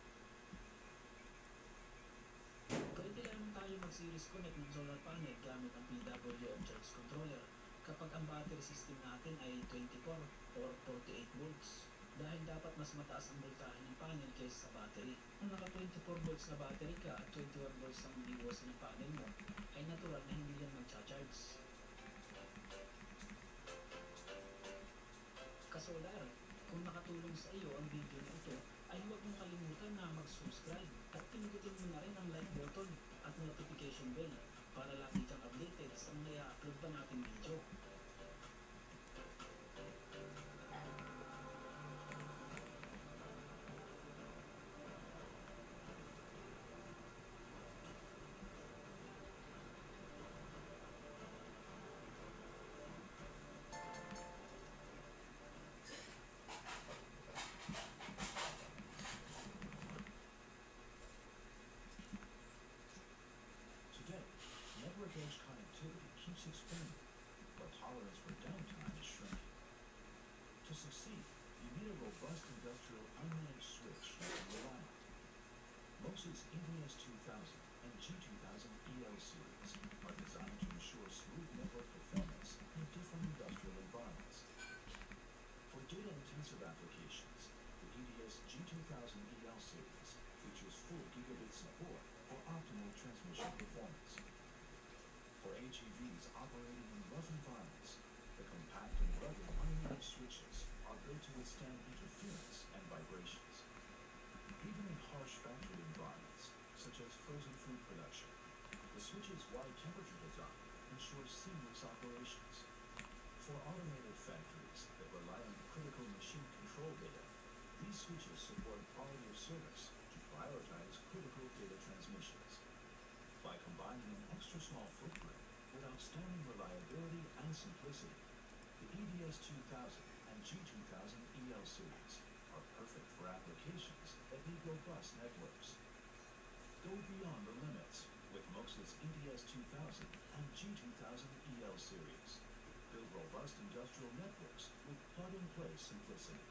Pwede lamang tayo mag-series connect ng solar panel gamit ang PWM charge controller kapag ang battery system natin ay 24 or 48 volts. Dahil dapat mas mataas ang voltahe ng panel kaysa sa battery. Kung naka 24 volts na battery ka at 21 volts ang VOC ng panel mo, ay natural na hindi yan mag-charge. Kasolar, kung nakatulong sa iyo ang video na ito, ay huwag mong kalimutan na mag-subscribe at pinugutin mo na rin ang like button at notification bell para lagi kang updated sa mga i-upload pa nating video. Today, network-edge connectivity keeps expanding, but tolerance for downtime is shrinking. To succeed, you need a robust industrial unmanaged switch you can rely on. MOSI's EVS 2000 and G2000 EL series are designed to ensure smooth network performance in different industrial environments. For data-intensive applications, the EVS G2000 EL series features full gigabit support for optimal transmission performance. For AGVs operating in rough environments, the compact and rugged unmanaged switches are built to withstand interference and vibrations. Even in harsh factory environments, such as frozen food production, the switch's wide temperature design ensures seamless operations. For automated factories that rely on critical machine control data, these switches support quality of service to prioritize critical data transmissions. By combining an extra small footprint with outstanding reliability and simplicity, the EDS 2000 and G2000 EL series are perfect for applications that need robust networks. Go beyond the limits with MOXIT's EDS 2000 and G2000 EL series. Build robust industrial networks with plug-and-play simplicity.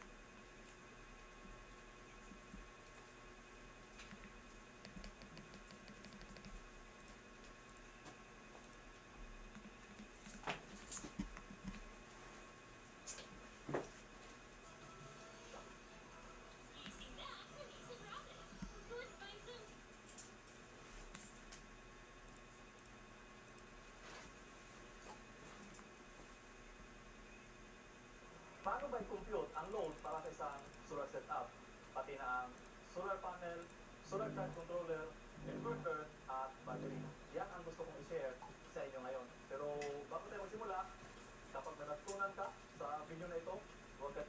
Paano ba i-compute ang load para sa isang solar setup? Pati na ang solar panel, solar charge controller, inverter, at battery. Yan ang gusto kong i-share sa inyo ngayon. Pero bago tayo magsimula, kapag may natutunan ka sa video na ito, huwag ka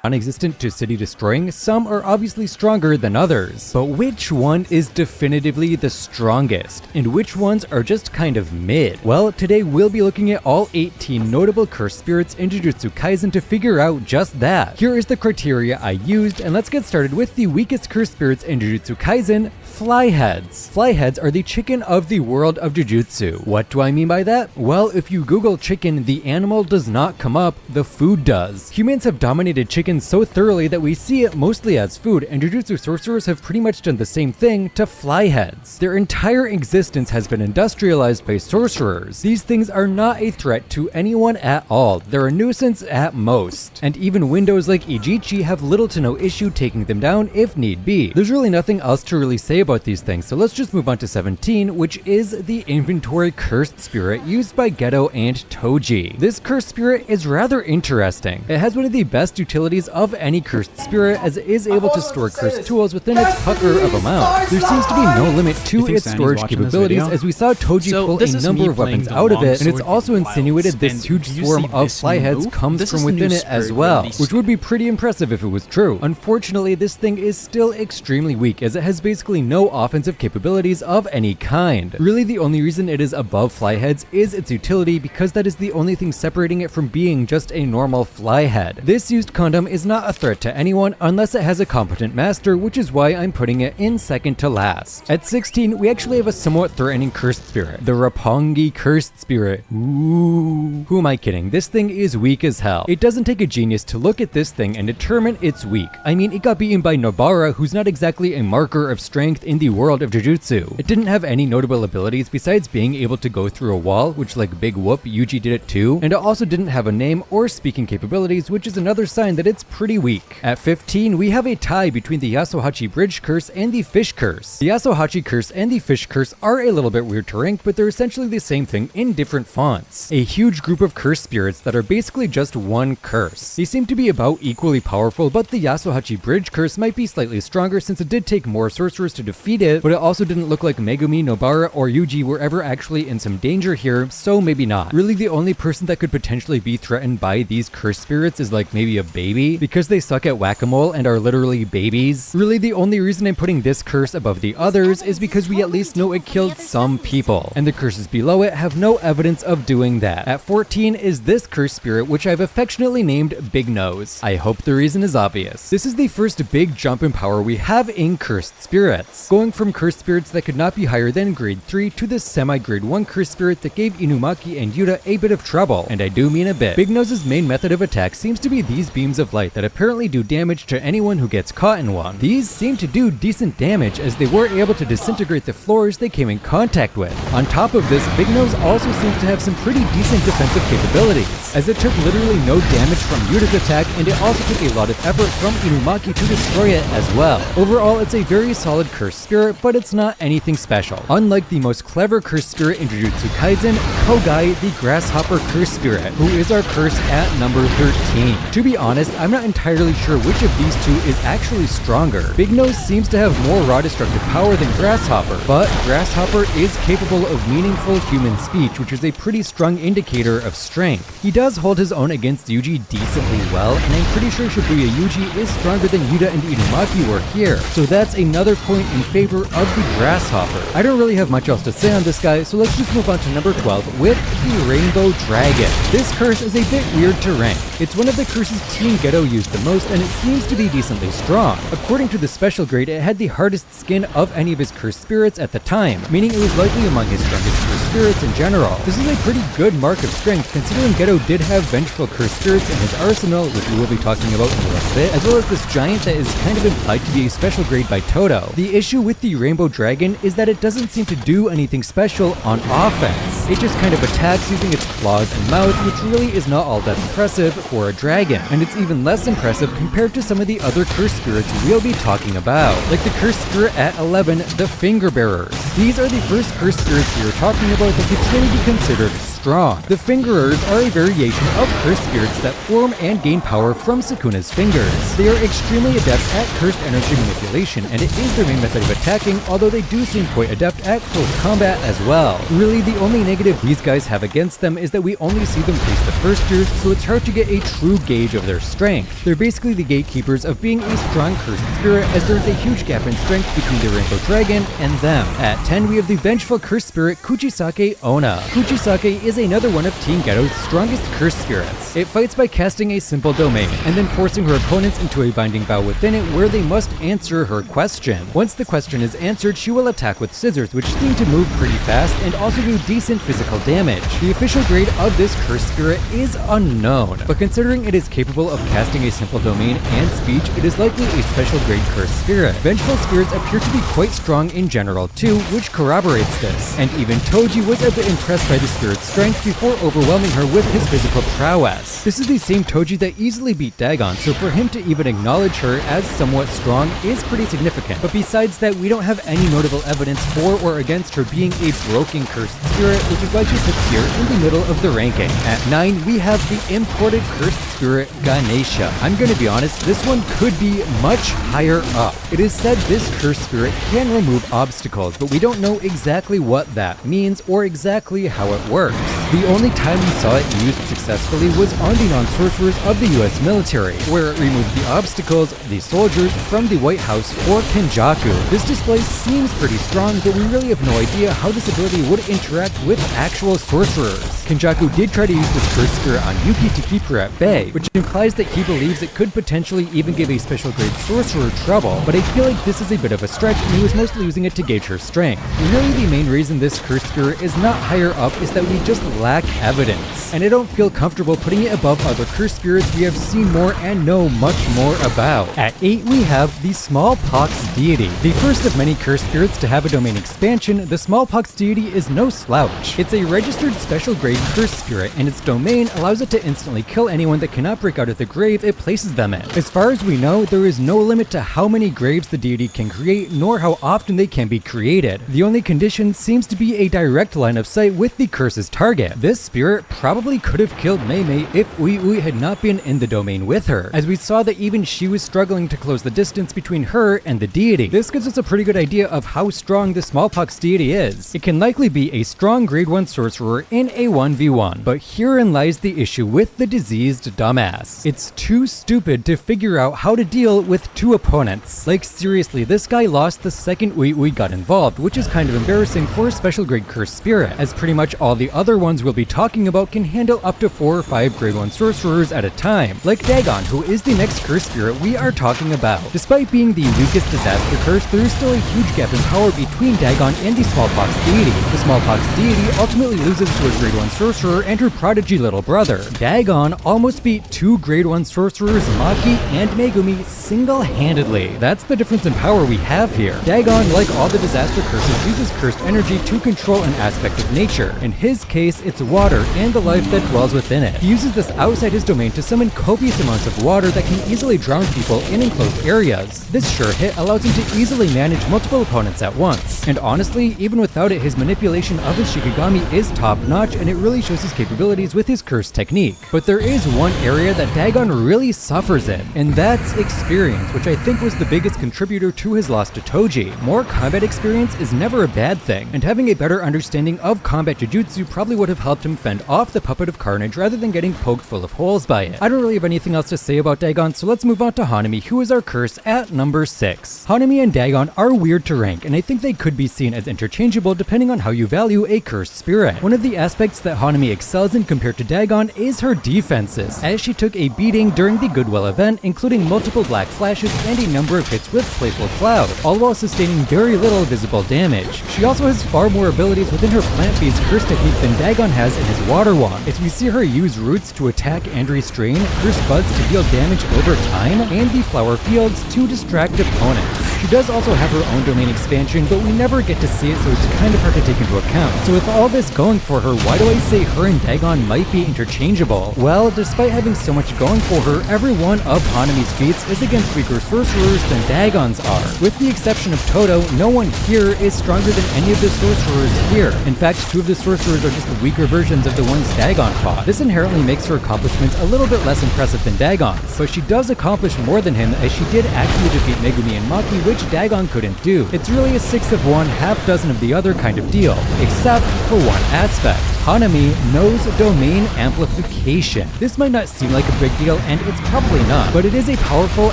non-existent to city destroying, some are obviously stronger than others. But which one is definitively the strongest? And which ones are just kind of mid? Well, today we'll be looking at all 18 notable cursed spirits in Jujutsu Kaisen to figure out just that. Here is the criteria I used, and let's get started with the weakest cursed spirits in Jujutsu Kaisen, Flyheads. Flyheads are the chicken of the world of Jujutsu. What do I mean by that? Well, if you Google chicken, the animal does not come up, the food does. Humans have dominated chicken so thoroughly that we see it mostly as food, and Jujutsu sorcerers have pretty much done the same thing to flyheads. Their entire existence has been industrialized by sorcerers. These things are not a threat to anyone at all. They're a nuisance at most. And even windows like Ijichi have little to no issue taking them down if need be. There's really nothing else to really say about these things, so let's just move on to 17, which is the inventory cursed spirit used by Geto and Toji. This cursed spirit is rather interesting. It has one of the best utilities of any cursed spirit, as it is able to store cursed tools within its pucker of amount. There seems to be no limit to its storage capabilities, as we saw Toji pull a number of weapons out of it, and it's also insinuated this huge swarm of flyheads comes from within it as well, which would be pretty impressive if it was true. Unfortunately, this thing is still extremely weak, as it has basically no offensive capabilities of any kind. Really, the only reason it is above flyheads is its utility, because that is the only thing separating it from being just a normal flyhead. This used condom is not a threat to anyone unless it has a competent master, which is why I'm putting it in second to last. At 16, we actually have a somewhat threatening cursed spirit, the Roppongi cursed spirit. Ooh. Who am I kidding? This thing is weak as hell. It doesn't take a genius to look at this thing and determine it's weak. I mean, it got beaten by Nobara, who's not exactly a marker of strength in the world of Jujutsu. It didn't have any notable abilities besides being able to go through a wall, which like Big Whoop, Yuji did it too, and it also didn't have a name or speaking capabilities, which is another sign that it's pretty weak. At 15, we have a tie between the Yasuhachi Bridge Curse and the Fish Curse. The Yasuhachi Curse and the Fish Curse are a little bit weird to rank, but they're essentially the same thing in different fonts. A huge group of cursed spirits that are basically just one curse. They seem to be about equally powerful, but the Yasuhachi Bridge Curse might be slightly stronger since it did take more sorcerers to defeat it, but it also didn't look like Megumi, Nobara, or Yuji were ever actually in some danger here, so maybe not. Really, the only person that could potentially be threatened by these cursed spirits is like maybe a baby, because they suck at whack-a-mole and are literally babies. Really, the only reason I'm putting this curse above the others is because we at least know it killed some people, and the curses below it have no evidence of doing that. At 14 is this cursed spirit, which I've affectionately named Big Nose. I hope the reason is obvious. This is the first big jump in power we have in cursed spirits, going from cursed spirits that could not be higher than grade 3 to the semi-grade 1 cursed spirit that gave Inumaki and Yuta a bit of trouble, and I do mean a bit. Big Nose's main method of attack seems to be these beams of light that apparently do damage to anyone who gets caught in one. These seem to do decent damage, as they were able to disintegrate the floors they came in contact with. On top of this, Big Nose also seems to have some pretty decent defensive capabilities, as it took literally no damage from Yuta's attack, and it also took a lot of effort from Inumaki to destroy it as well. Overall, it's a very solid cursed spirit, but it's not anything special. Unlike the most clever cursed spirit in Jujutsu Kaisen, Kogai, the grasshopper cursed spirit, who is our curse at number 13. To be honest, I'm not entirely sure which of these two is actually stronger. Big Nose seems to have more raw destructive power than Grasshopper, but Grasshopper is capable of meaningful human speech, which is a pretty strong indicator of strength. He does hold his own against Yuji decently well, and I'm pretty sure Shibuya Yuji is stronger than Yuta and Inumaki were here, so that's another point in favor of the Grasshopper. I don't really have much else to say on this guy, so let's just move on to number 12 with the Rainbow Dragon. This curse is a bit weird to rank. It's one of the curses Team Geto used the most, and it seems to be decently strong. According to the special grade, it had the hardest skin of any of his cursed spirits at the time, meaning it was likely among his strongest cursed spirits in general. This is a pretty good mark of strength, considering Geto did have vengeful cursed spirits in his arsenal, which we will be talking about in a little bit, as well as this giant that is kind of implied to be a special grade by Todo. The issue with the Rainbow Dragon is that it doesn't seem to do anything special on offense. It just kind of attacks using its claws and mouth, which really is not all that impressive for a dragon, and it's even less impressive compared to some of the other cursed spirits we'll be talking about, like the cursed spirit at 11, the Finger Bearers. These are the first cursed spirits we are talking about that could really be considered strong. The Fingerers are a variation of cursed spirits that form and gain power from Sukuna's fingers. They are extremely adept at cursed energy manipulation, and it is their main method of attacking, although they do seem quite adept at close combat as well. Really, the only negative these guys have against them is that we only see them place the first tiers, so it's hard to get a true gauge of their strength. They're basically the gatekeepers of being a strong cursed spirit, as there is a huge gap in strength between the Rainbow Dragon and them. At 10, we have the vengeful cursed spirit Kuchisake Onna. Kuchisake is another one of Team Geto's strongest cursed spirits. It fights by casting a simple domain, and then forcing her opponents into a binding vow within it where they must answer her question. Once the question is answered, she will attack with scissors, which seem to move pretty fast and also do decent physical damage. The official grade of this cursed spirit is unknown, but considering it is capable of casting a simple domain and speech, it is likely a special grade cursed spirit. Vengeful spirits appear to be quite strong in general too, which corroborates this, and even Toji was a bit impressed by the spirit's strength before overwhelming her with his physical prowess. This is the same Toji that easily beat Dagon, so for him to even acknowledge her as somewhat strong is pretty significant. But besides that, we don't have any notable evidence for or against her being a broken cursed spirit, which is why she sits here in the middle of the ranking. At 9, we have the imported cursed spirit Ganesha. I'm gonna be honest, this one could be much higher up. It is said this cursed spirit can remove obstacles, but we don't know exactly what that means or exactly how it works. The only time we saw it used successfully was on the non-sorcerers of the US military, where it removed the obstacles, the soldiers, from the White House for Kenjaku. This display seems pretty strong, but we really have no idea how this ability would interact with actual sorcerers. Kenjaku did try to use this cursed spirit on Yuki to keep her at bay, which implies that he believes it could potentially even give a special grade sorcerer trouble, but I feel like this is a bit of a stretch and he was mostly using it to gauge her strength. Really, the main reason this cursed spirit is not higher up is that we just lack evidence, and I don't feel comfortable putting it above other cursed spirits we have seen more and know much more about. At 8, we have the Smallpox Deity. The first of many cursed spirits to have a domain expansion, the Smallpox Deity is no slouch. It's a registered special grade cursed spirit, and its domain allows it to instantly kill anyone that cannot break out of the grave it places them in. As far as we know, there is no limit to how many graves the deity can create, nor how often they can be created. The only condition seems to be a direct line of sight with the curse's target. This spirit probably could have killed Mei Mei if Ui had not been in the domain with her, as we saw that even she was struggling to close the distance between her and the deity. This gives us a pretty good idea of how strong the Smallpox Deity is. It can likely be a strong grade 1 sorcerer in a 1v1, but herein lies the issue with the diseased dumbass. It's too stupid to figure out how to deal with 2 opponents. Like seriously, this guy lost the second Ui got involved, which is kind of embarrassing for a special grade cursed spirit, as pretty much all the other ones we'll be talking about can handle up to 4 or 5 grade 1 sorcerers at a time, like Dagon, who is the next cursed spirit we are talking about. Despite being the weakest disaster curse, there is still a huge gap in power between Dagon and the Smallpox Deity. The Smallpox Deity ultimately loses to a grade 1 sorcerer and her prodigy little brother. Dagon almost beat 2 grade 1 sorcerers, Maki and Megumi, single-handedly. That's the difference in power we have here. Dagon, like all the disaster curses, uses cursed energy to control an aspect of nature. In his case, it's water and the life that dwells within it. He uses this outside his domain to summon copious amounts of water that can easily drown people in enclosed areas. This sure hit allows him to easily manage multiple opponents at once. And honestly, even without it, his manipulation of his Shikigami is top-notch, and it really shows his capabilities with his curse technique. But there is one area that Dagon really suffers in, and that's experience, which I think was the biggest contributor to his loss to Toji. More combat experience is never a bad thing, and having a better understanding of combat jujutsu probably would have helped him fend off the Puppet of Carnage rather than getting poked full of holes by it. I don't really have anything else to say about Dagon, so let's move on to Hanami, who is our curse at number 6. Hanami and Dagon are weird to rank, and I think they could be seen as interchangeable depending on how you value a cursed spirit. One of the aspects that Hanami excels in compared to Dagon is her defenses, as she took a beating during the Goodwill event, including multiple black flashes and a number of hits with Playful Cloud, all while sustaining very little visible damage. She also has far more abilities within her plant-based curse technique than Dagon has in his water wand, as we see her use roots to attack Andry Strain, curse buds to deal damage over time, and the flower fields to distract opponents. She does also have her own domain expansion, but we we never get to see it, so it's kind of hard to take into account. So with all this going for her, why do I say her and Dagon might be interchangeable? Well, despite having so much going for her, every one of Hanami's feats is against weaker sorcerers than Dagon's are. With the exception of Todo, no one here is stronger than any of the sorcerers here. In fact, two of the sorcerers are just weaker versions of the ones Dagon fought. This inherently makes her accomplishments a little bit less impressive than Dagon's, but she does accomplish more than him, as she did actually defeat Megumi and Maki, which Dagon couldn't do. It's really a 6 of one, half dozen of the other kind of deal, except for one aspect. Hanami knows domain amplification. This might not seem like a big deal, and it's probably not, but it is a powerful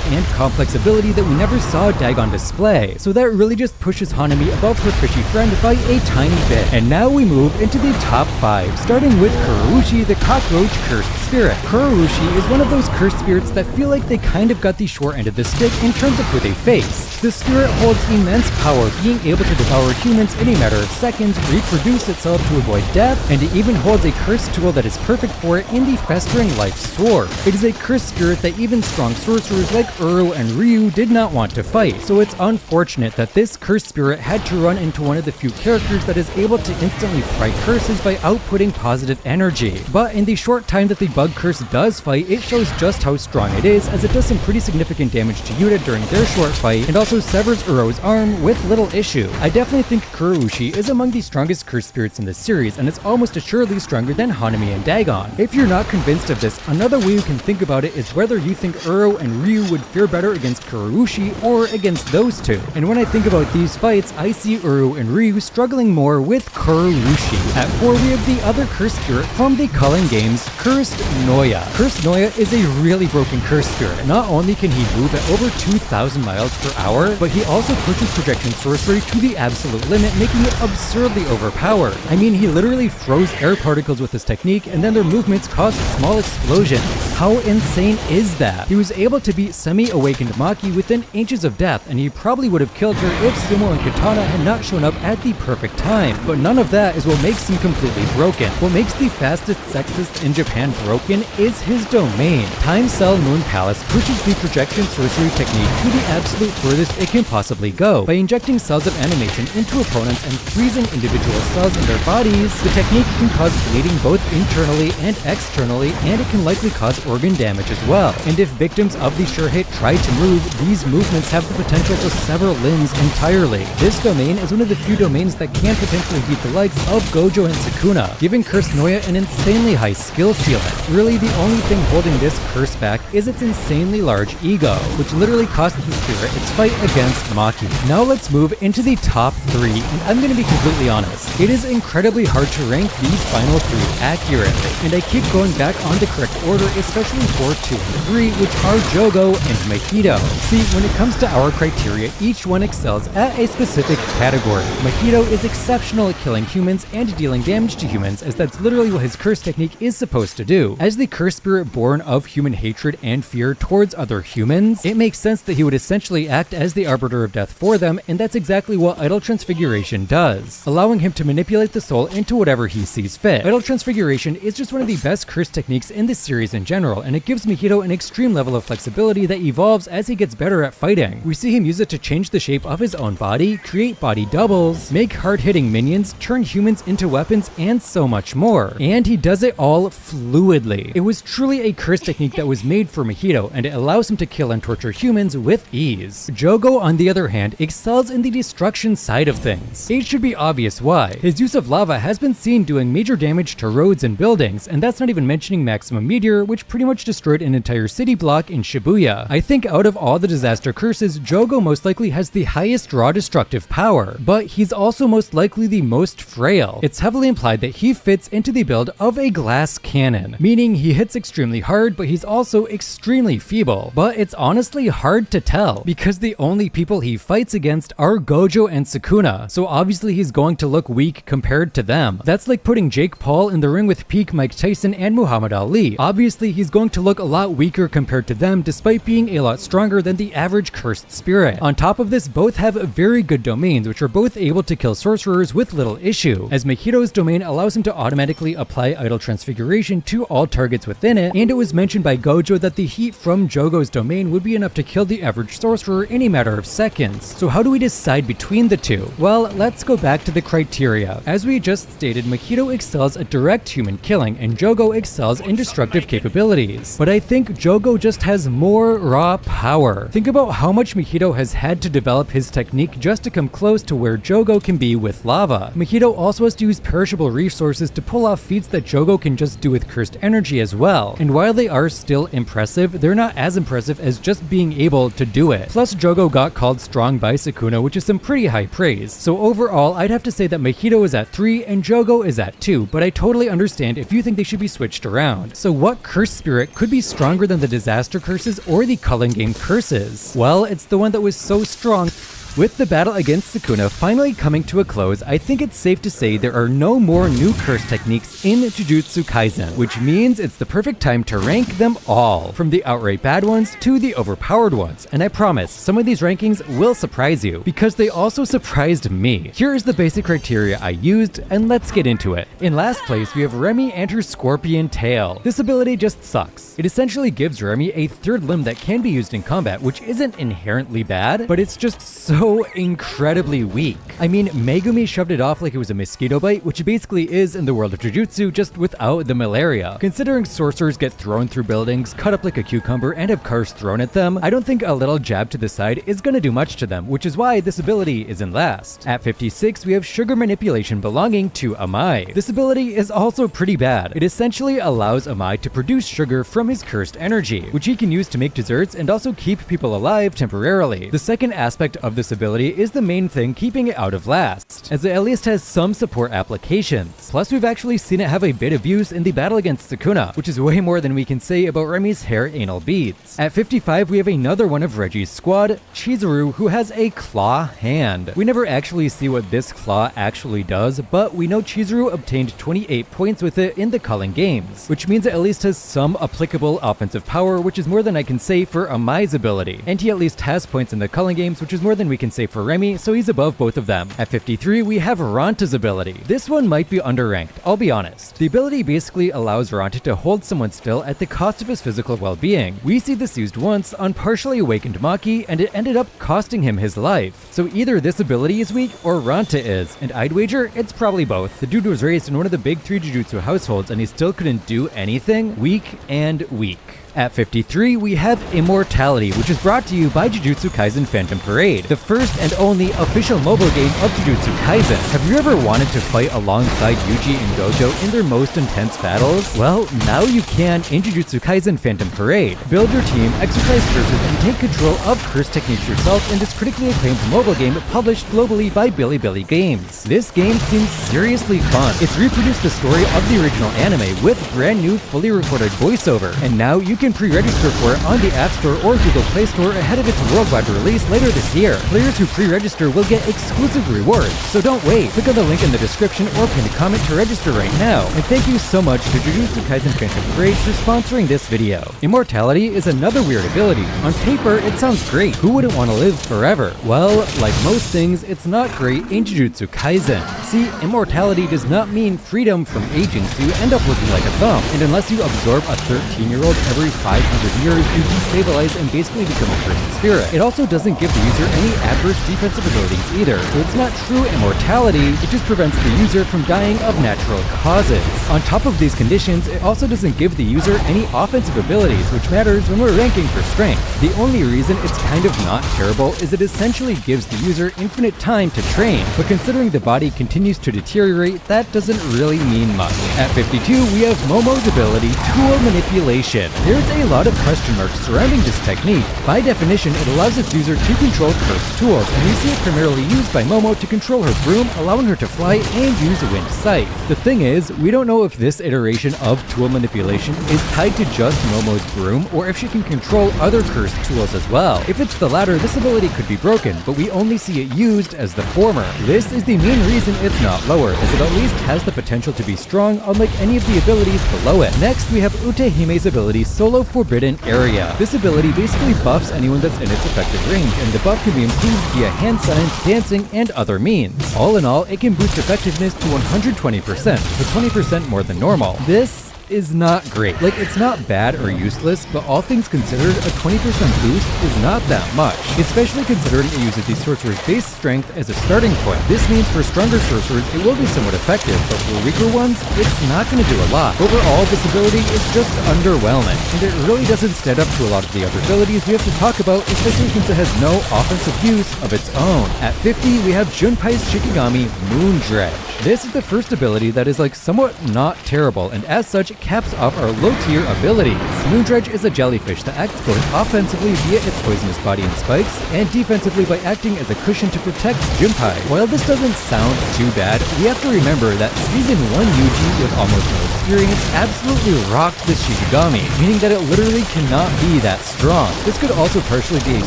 and complex ability that we never saw Dagon display, so that really just pushes Hanami above her fishy friend by a tiny bit. And now we move into the top 5, starting with Kuroushi, the cockroach cursed spirit. Kuroushi is one of those cursed spirits that feel like they kind of got the short end of the stick in terms of who they face. The spirit holds immense power, being able to devour humans in a matter of seconds, reproduce itself to avoid death, and it even holds a cursed tool that is perfect for it in the festering life sword. It is a cursed spirit that even strong sorcerers like Uru and Ryu did not want to fight, so it's unfortunate that this cursed spirit had to run into one of the few characters that is able to instantly fight curses by outputting positive energy. But in the short time that the bug curse does fight, it shows just how strong it is, as it does some pretty significant damage to Yuta during their short fight, and also severs Uro's arm with little issue. I definitely think Kuroushi is among the strongest cursed spirits in the series, and it's almost assuredly stronger than Hanami and Dagon. If you're not convinced of this, another way you can think about it is whether you think Uro and Ryu would fare better against Kuroushi or against those two. And when I think about these fights, I see Uru and Ryu struggling more with Kuroushi. At 4, we have the other cursed spirit from the Culling games, Cursed Noya. Cursed Noya is a really broken cursed spirit. Not only can he move at over 2,000 miles per hour, but he also pushes projection sorcery to the absolute limit, making it absurdly overpowered. I mean, he literally throws air particles with his technique, and then their movements cause small explosions. How insane is that? He was able to beat semi-awakened Maki within inches of death, and he probably would have killed her if Sumo and Katana had not shown up at the perfect time. But none of that is what makes him completely broken. What makes the fastest sexist in Japan broken is his domain. Time Cell Moon Palace pushes the projection sorcery technique to the absolute furthest it can possibly go. By injecting cells of animation into opponents and freezing individual cells in their bodies, the technique can cause bleeding both internally and externally, and it can likely cause organ damage as well. And if victims of the sure hit try to move, these movements have the potential to sever limbs entirely. This domain is one of the few domains that can potentially beat the likes of Gojo and Sukuna, giving Cursed Noya an insanely high skill ceiling. Really, the only thing holding this curse back is its insanely large ego, which literally cost the spirit its fight against Maki. Now let's move into the top 3, and I'm gonna be completely honest. It is incredibly hard to rank these final 3 accurately, and I keep going back on the correct order, especially for 2 and 3, which are Jogo and Mahito. See, when it comes to our criteria, each one excels at a specific category. Mahito is exceptional at killing humans and dealing damage to humans, as that's literally what his curse technique is supposed to do. As the cursed spirit born of human hatred and fear towards other humans, it makes sense that he would essentially act as the arbiter of death for them, and that's exactly what Idol Transfiguration does, allowing him to manipulate the soul into whatever he sees fit. Idol Transfiguration is just one of the best curse techniques in this series in general, and it gives Mahito an extreme level of flexibility that evolves as he gets better at fighting. We see him use it to change the shape of his own body, create body doubles, make hard-hitting minions, turn humans into weapons, and so much more. And he does it all fluidly. It was truly a curse technique that was made for Mahito, and it allows him to kill and torture humans with ease. Jogo, on the other hand, excels in the destruction side of things. It should be obvious why. His use of lava has been seen doing major damage to roads and buildings, and that's not even mentioning Maximum Meteor, which pretty much destroyed an entire city block in Shibuya. I think out of all the disaster curses, Jogo most likely has the highest raw destructive power, but he's also most likely the most frail. It's heavily implied that he fits into the build of a glass cannon, meaning he hits extremely hard, but he's also extremely feeble. But it's honestly hard to tell, because the only people he fights against are Gojo and Sukuna, so obviously he's going to look weak compared to them. That's like putting Jake Paul in the ring with peak Mike Tyson and Muhammad Ali. Obviously he's he's going to look a lot weaker compared to them despite being a lot stronger than the average cursed spirit. On top of this, both have very good domains, which are both able to kill sorcerers with little issue, as Mahido's domain allows him to automatically apply idol transfiguration to all targets within it, and it was mentioned by Gojo that the heat from Jogo's domain would be enough to kill the average sorcerer in a matter of seconds. So how do we decide between the two? Well, let's go back to the criteria. As we just stated, Mahido excels at direct human killing, and Jogo excels in destructive capabilities. But I think Jogo just has more raw power. Think about how much Mahido has had to develop his technique just to come close to where Jogo can be with lava. Mahido also has to use perishable resources to pull off feats that Jogo can just do with cursed energy as well. And while they are still impressive, they're not as impressive as just being able to do it. Plus, Jogo got called strong by Sukuna, which is some pretty high praise. So overall, I'd have to say that Mahido is at 3 and Jogo is at 2, but I totally understand if you think they should be switched around. So what cursed spirit could be stronger than the disaster curses or the Culling Game curses? Well, it's the one that was so strong. With the battle against Sukuna finally coming to a close, I think it's safe to say there are no more new curse techniques in Jujutsu Kaisen, which means it's the perfect time to rank them all, from the outright bad ones to the overpowered ones, and I promise, some of these rankings will surprise you, because they also surprised me. Here is the basic criteria I used, and let's get into it. In last place, we have Remy and her Scorpion Tail. This ability just sucks. It essentially gives Remy a third limb that can be used in combat, which isn't inherently bad, but it's just so incredibly weak. I mean, Megumi shoved it off like it was a mosquito bite, which it basically is in the world of Jujutsu, just without the malaria. Considering sorcerers get thrown through buildings, cut up like a cucumber, and have cars thrown at them, I don't think a little jab to the side is gonna do much to them, which is why this ability is in last. At 56, we have Sugar Manipulation belonging to Amai. This ability is also pretty bad. It essentially allows Amai to produce sugar from his cursed energy, which he can use to make desserts and also keep people alive temporarily. The second aspect of this ability is the main thing keeping it out of last, as it at least has some support applications. Plus, we've actually seen it have a bit of use in the battle against Sukuna, which is way more than we can say about Remy's hair anal beads. At 55, we have another one of Reggie's squad, Chizuru, who has a claw hand. We never actually see what this claw actually does, but we know Chizuru obtained 28 points with it in the Culling Games, which means it at least has some applicable offensive power, which is more than I can say for Amai's ability. And he at least has points in the Culling Games, which is more than we can say for Remy, so he's above both of them. At 53, we have Ranta's ability. This one might be underranked, I'll be honest. The ability basically allows Ranta to hold someone still at the cost of his physical well-being. We see this used once on partially awakened Maki, and it ended up costing him his life. So either this ability is weak or Ranta is, and I'd wager it's probably both. The dude was raised in one of the big 3 Jujutsu households and he still couldn't do anything. Weak and weak. At 53, we have Immortality, which is brought to you by Jujutsu Kaisen Phantom Parade, the first and only official mobile game of Jujutsu Kaisen. Have you ever wanted to fight alongside Yuji and Gojo in their most intense battles? Well, now you can in Jujutsu Kaisen Phantom Parade. Build your team, exercise curses, and take control of curse techniques yourself in this critically acclaimed mobile game published globally by Bilibili Games. This game seems seriously fun. It's reproduced the story of the original anime with brand new fully recorded voiceover, and now you can pre-register for it on the App Store or Google Play Store ahead of its worldwide release later this year. Players who pre-register will get exclusive rewards, so don't wait. Click on the link in the description or pin a comment to register right now. And thank you so much to Jujutsu Kaisen Phantom Parade for sponsoring this video. Immortality is another weird ability. On paper, it sounds great. Who wouldn't want to live forever? Well, like most things, it's not great in Jujutsu Kaisen. See, immortality does not mean freedom from aging, so you end up looking like a thumb. And unless you absorb a 13-year-old every 500 years, you destabilize and basically become a cursed spirit. It also doesn't give the user any adverse defensive abilities either, so it's not true immortality, it just prevents the user from dying of natural causes. On top of these conditions, it also doesn't give the user any offensive abilities, which matters when we're ranking for strength. The only reason it's kind of not terrible is it essentially gives the user infinite time to train, but considering the body continues to deteriorate, that doesn't really mean much. At 52, we have Momo's ability, Tool Manipulation. There's a lot of question marks surrounding this technique. By definition, it allows its user to control cursed tools, and we see it primarily used by Momo to control her broom, allowing her to fly and use a wind scythe. The thing is, we don't know if this iteration of tool manipulation is tied to just Momo's broom, or if she can control other cursed tools as well. If it's the latter, this ability could be broken, but we only see it used as the former. This is the main reason it's it's not lower, as it at least has the potential to be strong unlike any of the abilities below it. Next, we have Utahime's ability Solo Forbidden Area. This ability basically buffs anyone that's in its effective range, and the buff can be improved via hand signs, dancing, and other means. All in all, it can boost effectiveness to 120%, so 20% more than normal. This is not great. Like, it's not bad or useless, but all things considered, a 20% boost is not that much, especially considering it uses the sorcerer's base strength as a starting point. This means for stronger sorcerers, it will be somewhat effective, but for weaker ones, it's not going to do a lot. Overall, this ability is just underwhelming, and it really doesn't stand up to a lot of the other abilities we have to talk about, especially since it has no offensive use of its own. At 50, we have Junpei's Shikigami Moon Dredge. This is the first ability that is like somewhat not terrible, and as such, caps off our low-tier abilities. Moondredge is a jellyfish that acts both offensively via its poisonous body and spikes, and defensively by acting as a cushion to protect Junpei. While this doesn't sound too bad, we have to remember that Season 1 Yuji, with almost no experience, absolutely rocked this Shikigami, meaning that it literally cannot be that strong. This could also partially be a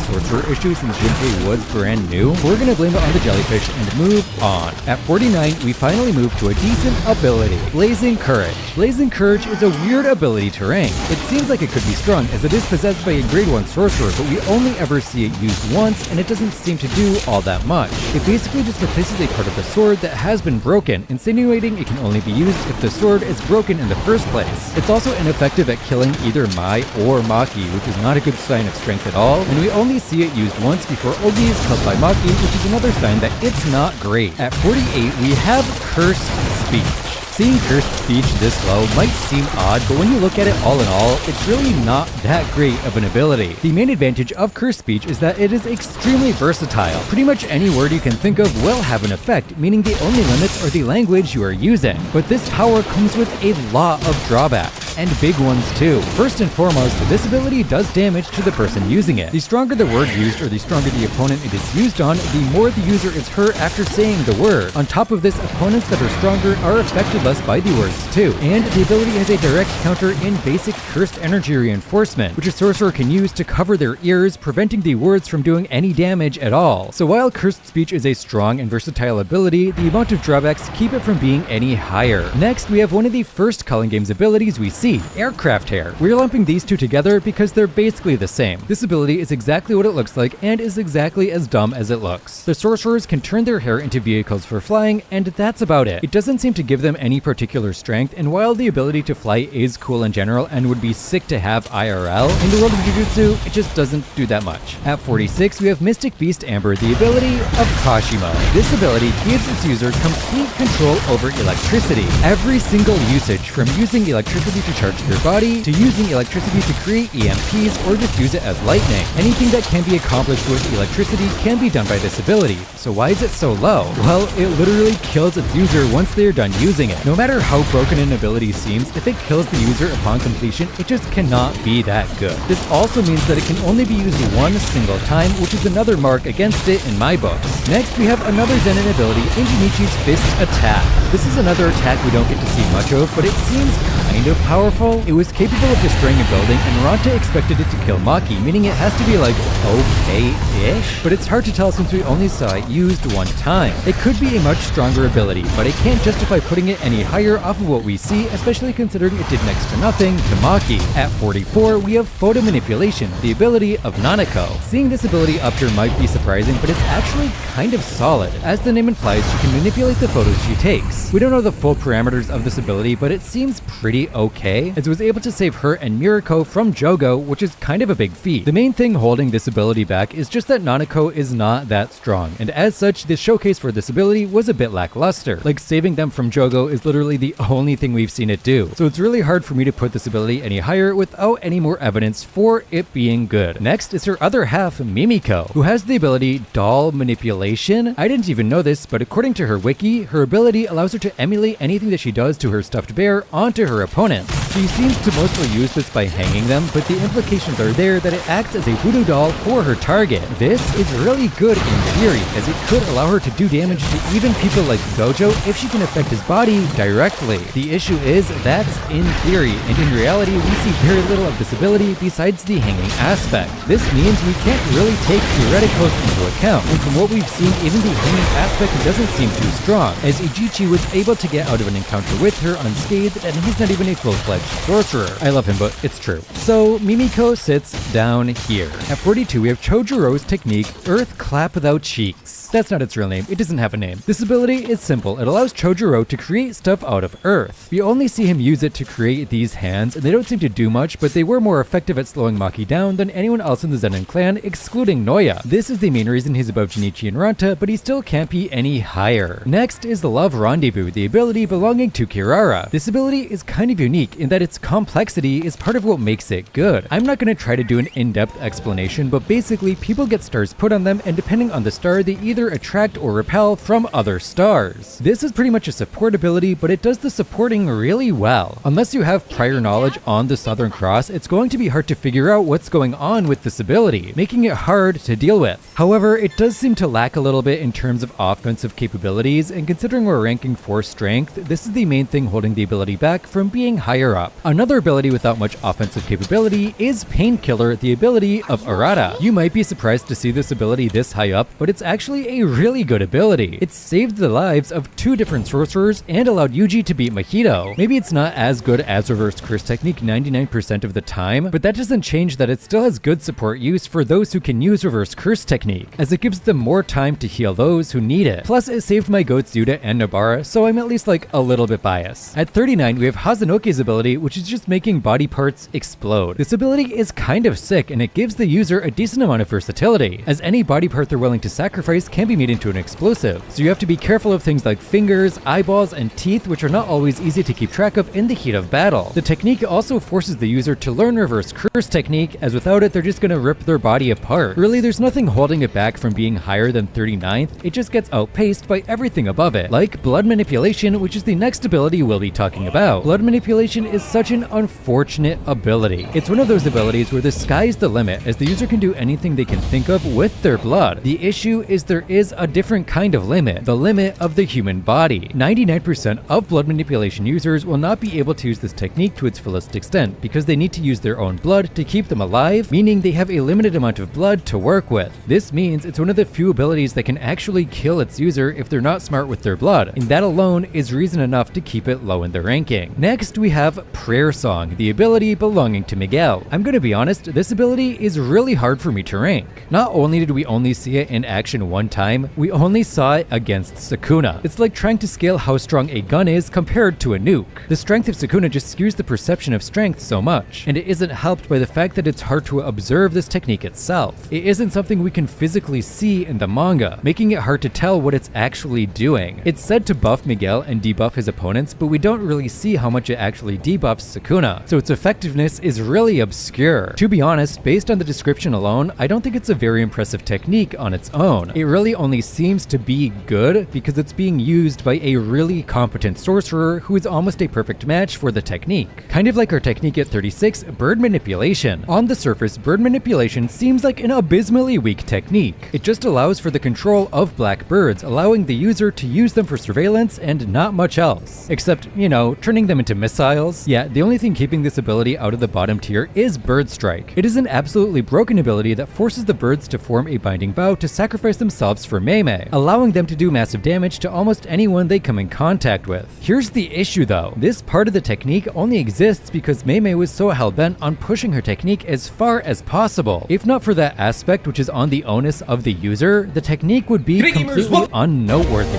sorcerer issue since Junpei was brand new. We're gonna blame it on the jellyfish and move on. At 49, we finally move to a decent ability, Blazing Courage. Blazing Courage is a weird ability to rank. It seems like it could be strong as it is possessed by a grade 1 sorcerer, but we only ever see it used once and it doesn't seem to do all that much. It basically just replaces a part of the sword that has been broken, insinuating it can only be used if the sword is broken in the first place. It's also ineffective at killing either Mai or Maki, which is not a good sign of strength at all, and we only see it used once before Ogi is killed by Maki, which is another sign that it's not great. At 48, we have Cursed Speech. Seeing Cursed Speech this low might seem odd, but when you look at it all in all, it's really not that great of an ability. The main advantage of Cursed Speech is that it is extremely versatile. Pretty much any word you can think of will have an effect, meaning the only limits are the language you are using. But this power comes with a lot of drawbacks, and big ones too. First and foremost, this ability does damage to the person using it. The stronger the word used, or the stronger the opponent it is used on, the more the user is hurt after saying the word. On top of this, opponents that are stronger are affected less by the words too, and the ability has a direct counter in basic Cursed Energy Reinforcement, which a sorcerer can use to cover their ears, preventing the words from doing any damage at all. So while Cursed Speech is a strong and versatile ability, the amount of drawbacks keep it from being any higher. Next, we have one of the first Culling Games abilities we see, Aircraft Hair. We're lumping these two together because they're basically the same. This ability is exactly what it looks like and is exactly as dumb as it looks. The sorcerers can turn their hair into vehicles for flying, and that's about it. It doesn't seem to give them any particular strength, and while the ability to fly is cool in general and would be sick to have IRL, in the world of Jujutsu, it just doesn't do that much. At 46, we have Mystic Beast Amber, the ability of Kashimo. This ability gives its user complete control over electricity. Every single usage, from using electricity to charge their body, to using electricity to create EMPs, or just use it as lightning. Anything that can be accomplished with electricity can be done by this ability. So why is it so low? Well, it literally kills its user once they are done using it. No matter how broken an ability seems, if it kills the user upon completion, it just cannot be that good. This also means that it can only be used one single time, which is another mark against it in my books. Next, we have another Zenin ability, Injinichi's Fist Attack. This is another attack we don't get to see much of, but it seems kind of powerful. It was capable of destroying a building, and Ranta expected it to kill Maki, meaning it has to be like okay-ish, but it's hard to tell since we only saw it used one time. It could be a much stronger ability, but I can't justify putting it any higher off of what we see, especially considering it did next to nothing to Maki. At 44, we have Photo Manipulation, the ability of Nanako. Seeing this ability up here might be surprising, but it's actually kind of solid. As the name implies, she can manipulate the photos she takes. We don't know the full parameters of this ability, but it seems pretty okay, as it was able to save her and Mirako from Jogo, which is kind of a big feat. The main thing holding this ability back is just that Nanako is not that strong, and as such, the showcase for this ability was a bit lackluster. Like, saving them from Jogo is literally the only thing we've seen it do, so it's really hard for me to put this ability any higher without any more evidence for it being good. Next is her other half, Mimiko, who has the ability Doll Manipulation. I didn't even know this, but according to her wiki, her ability allows her to emulate anything that she does to her stuffed bear onto her opponents. She seems to mostly use this by hanging them, but the implications are there that it acts as a voodoo doll for her target. This is really good in theory, as it could allow her to do damage to even people like Gojo if she can affect his body directly. The issue is that's in theory, and in reality we see very little of this ability besides the hanging aspect. This means we can't really take theoreticals into account, and from what we've seen, even the hanging aspect doesn't seem too strong, as Ijichi was able to get out of an encounter with her unscathed, and he's not even a full-fledged sorcerer. I love him, but it's true. So Mimiko sits down here. At 42 we have Chojiro's technique, Earth Clap Without Cheeks. That's not its real name, it doesn't have a name. This ability is simple, it allows Chojiro to create stuff out of earth. We only see him use it to create these hands, and they don't seem to do much, but they were more effective at slowing Maki down than anyone else in the Zenin clan, excluding Noya. This is the main reason he's above Jinichi and Ranta, but he still can't be any higher. Next is the Love Rendezvous, the ability belonging to Kirara. This ability is kind of unique in that its complexity is part of what makes it good. I'm not going to try to do an in-depth explanation, but basically people get stars put on them, and depending on the star, they either attract or repel from other stars. This is pretty much a support ability, but it does the supporting really well. Unless you have prior knowledge on the Southern Cross, it's going to be hard to figure out what's going on with this ability, making it hard to deal with. However, it does seem to lack a little bit in terms of offensive capabilities, and considering we're ranking for strength, this is the main thing holding the ability back from being higher up. Another ability without much offensive capability is Painkiller, the ability of Arata. You might be surprised to see this ability this high up, but it's actually a really good ability. It saved the lives of 2 different sorcerers and allowed Yuji to beat Mahito. Maybe it's not as good as Reverse Curse Technique 99% of the time, but that doesn't change that it still has good support use for those who can use Reverse Curse Technique, as it gives them more time to heal those who need it. Plus, it saved my goats Yuta and Nobara, so I'm at least like a little bit biased. At 39, we have Hazunoki's ability, which is just making body parts explode. This ability is kind of sick, and it gives the user a decent amount of versatility, as any body part they're willing to sacrifice can be made into an explosive. So you have to be careful of things like fingers, eyeballs, and teeth, which are not always easy to keep track of in the heat of battle. The technique also forces the user to learn Reverse Curse Technique, as without it they're just gonna rip their body apart. Really, there's nothing holding it back from being higher than 39th, it just gets outpaced by everything above it, like Blood Manipulation, which is the next ability we'll be talking about. Blood Manipulation is such an unfortunate ability. It's one of those abilities where the sky's the limit, as the user can do anything they can think of with their blood. The issue is there is a different kind of limit, the limit of the human body. 99% of blood manipulation users will not be able to use this technique to its fullest extent, because they need to use their own blood to keep them alive, meaning they have a limited amount of blood to work with. This means it's one of the few abilities that can actually kill its user if they're not smart with their blood, and that alone is reason enough to keep it low in the ranking. Next, we have Prayer Song, the ability belonging to Miguel. I'm gonna be honest, this ability is really hard for me to rank. Not only did we only see it in action one time, we only saw it against Sukuna. It's like trying to scale how strong a gun is compared to a nuke. The strength of Sukuna just skews the perception of strength so much, and it isn't helped by the fact that it's hard to observe this technique itself. It isn't something we can physically see in the manga, making it hard to tell what it's actually doing. It's said to buff Miguel and debuff his opponents, but we don't really see how much it actually debuffs Sukuna, so its effectiveness is really obscure. To be honest, based on the description alone, I don't think it's a very impressive technique on its own. It really only seems to be good because it's being used by a really competent sorcerer who is almost a perfect match for the technique. Kind of like our technique at 36, Bird Manipulation. On the surface, Bird Manipulation seems like an abysmally weak technique. It just allows for the control of black birds, allowing the user to use them for surveillance and not much else. Except, you know, turning them into missiles. Yeah, the only thing keeping this ability out of the bottom tier is Bird Strike. It is an absolutely broken ability that forces the birds to form a binding vow to sacrifice themselves for Mei Mei, allowing them to do massive damage to almost anyone they come in contact with. Here's the issue though, this part of the technique only exists because Mei Mei was so hell-bent on pushing her technique as far as possible. If not for that aspect, which is on the onus of the user, the technique would be completely unnoteworthy.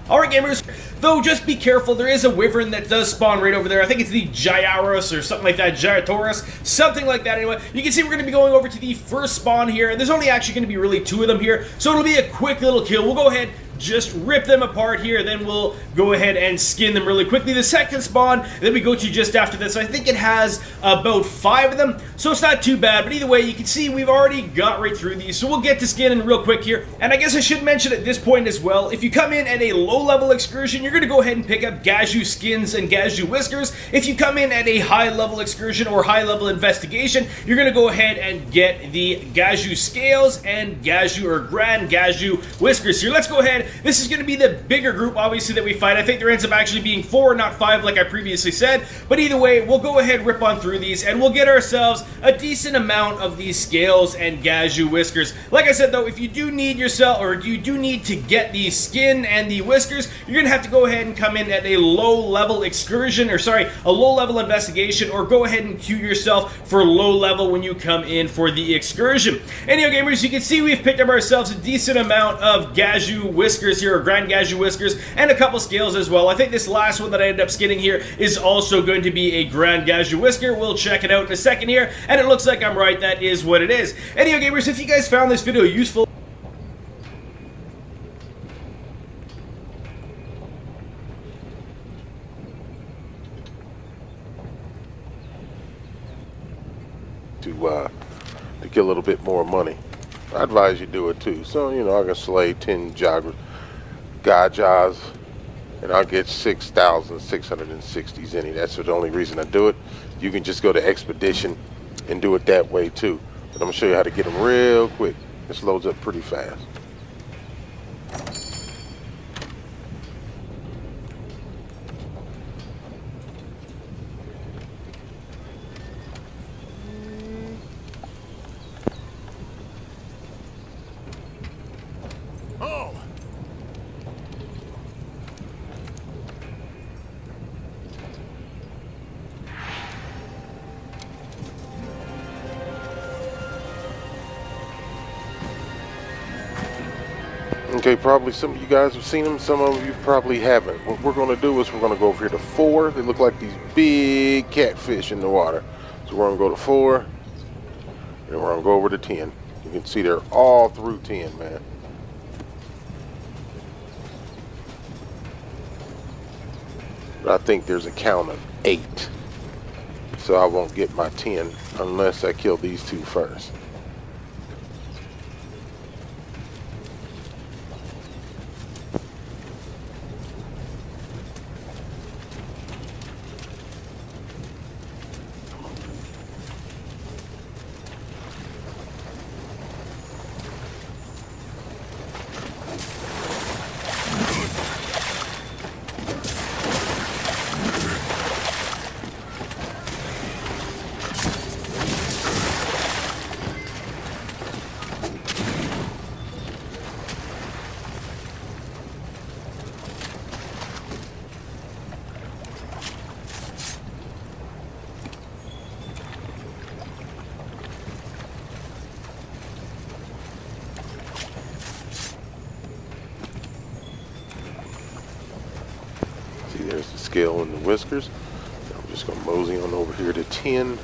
Alright gamers, though just be careful, there is a wyvern that does spawn right over there. I think it's the Gyarados or something like that, Gyarados, something like that anyway. You can see we're going to be going over to the first spawn here, and there's only actually going to be really 2 of them here, so it'll be a quick little kill. We'll go ahead, just rip them apart here, then we'll go ahead and skin them really quickly. The second spawn that we go to just after this, I think it has about 5 of them, so it's not too bad, but either way, you can see we've already got right through these, so we'll get to skinning real quick here. And I guess I should mention at this point as well, if you come in at a low-level excursion, you're going to go ahead and pick up Gazhu skins and Gazhu whiskers. If you come in at a high-level excursion or high-level investigation, you're going to go ahead and get the Gazhu scales and Gazhu or Grand Gazhu whiskers here. Let's go ahead. This is going to be the bigger group, obviously, that we fight. I think there ends up actually being 4, not 5, like I previously said. But either way, we'll go ahead, rip on through these, and we'll get ourselves a decent amount of these scales and Gazhu whiskers. Like I said, though, if you do need yourself, or you do need to get the skin and the whiskers, you're going to have to go ahead and come in at a low-level excursion, or sorry, a low-level investigation, or go ahead and queue yourself for low-level when you come in for the excursion. Anyhow, gamers, you can see we've picked up ourselves a decent amount of Gazhu whiskers here, or Grand Gazhu whiskers, and a couple scales as well. I think this last one that I ended up skinning here is also going to be a Grand Gazhu whisker. We'll check it out in a second here, and it looks like I'm right. That is what it is. Anyhow, gamers, if you guys found this video useful, to get a little bit more money, I advise you do it too. So, you know, I can slay 10 Gajas and I'll get 6,660 Zenny. That's the only reason I do it. You can just go to Expedition and do it that way too. But I'm gonna show you how to get them real quick. This loads up pretty fast. Okay, probably some of you guys have seen them, some of you probably haven't. What we're going to do is we're going to go over here to 4. They look like these big catfish in the water. So we're going to go to 4, and we're going to go over to 10. You can see they're all through 10, man. But I think there's a count of 8. So I won't get my 10 unless I kill these 2 first. There's the scale and the whiskers. I'm just going to mosey on over here to 10.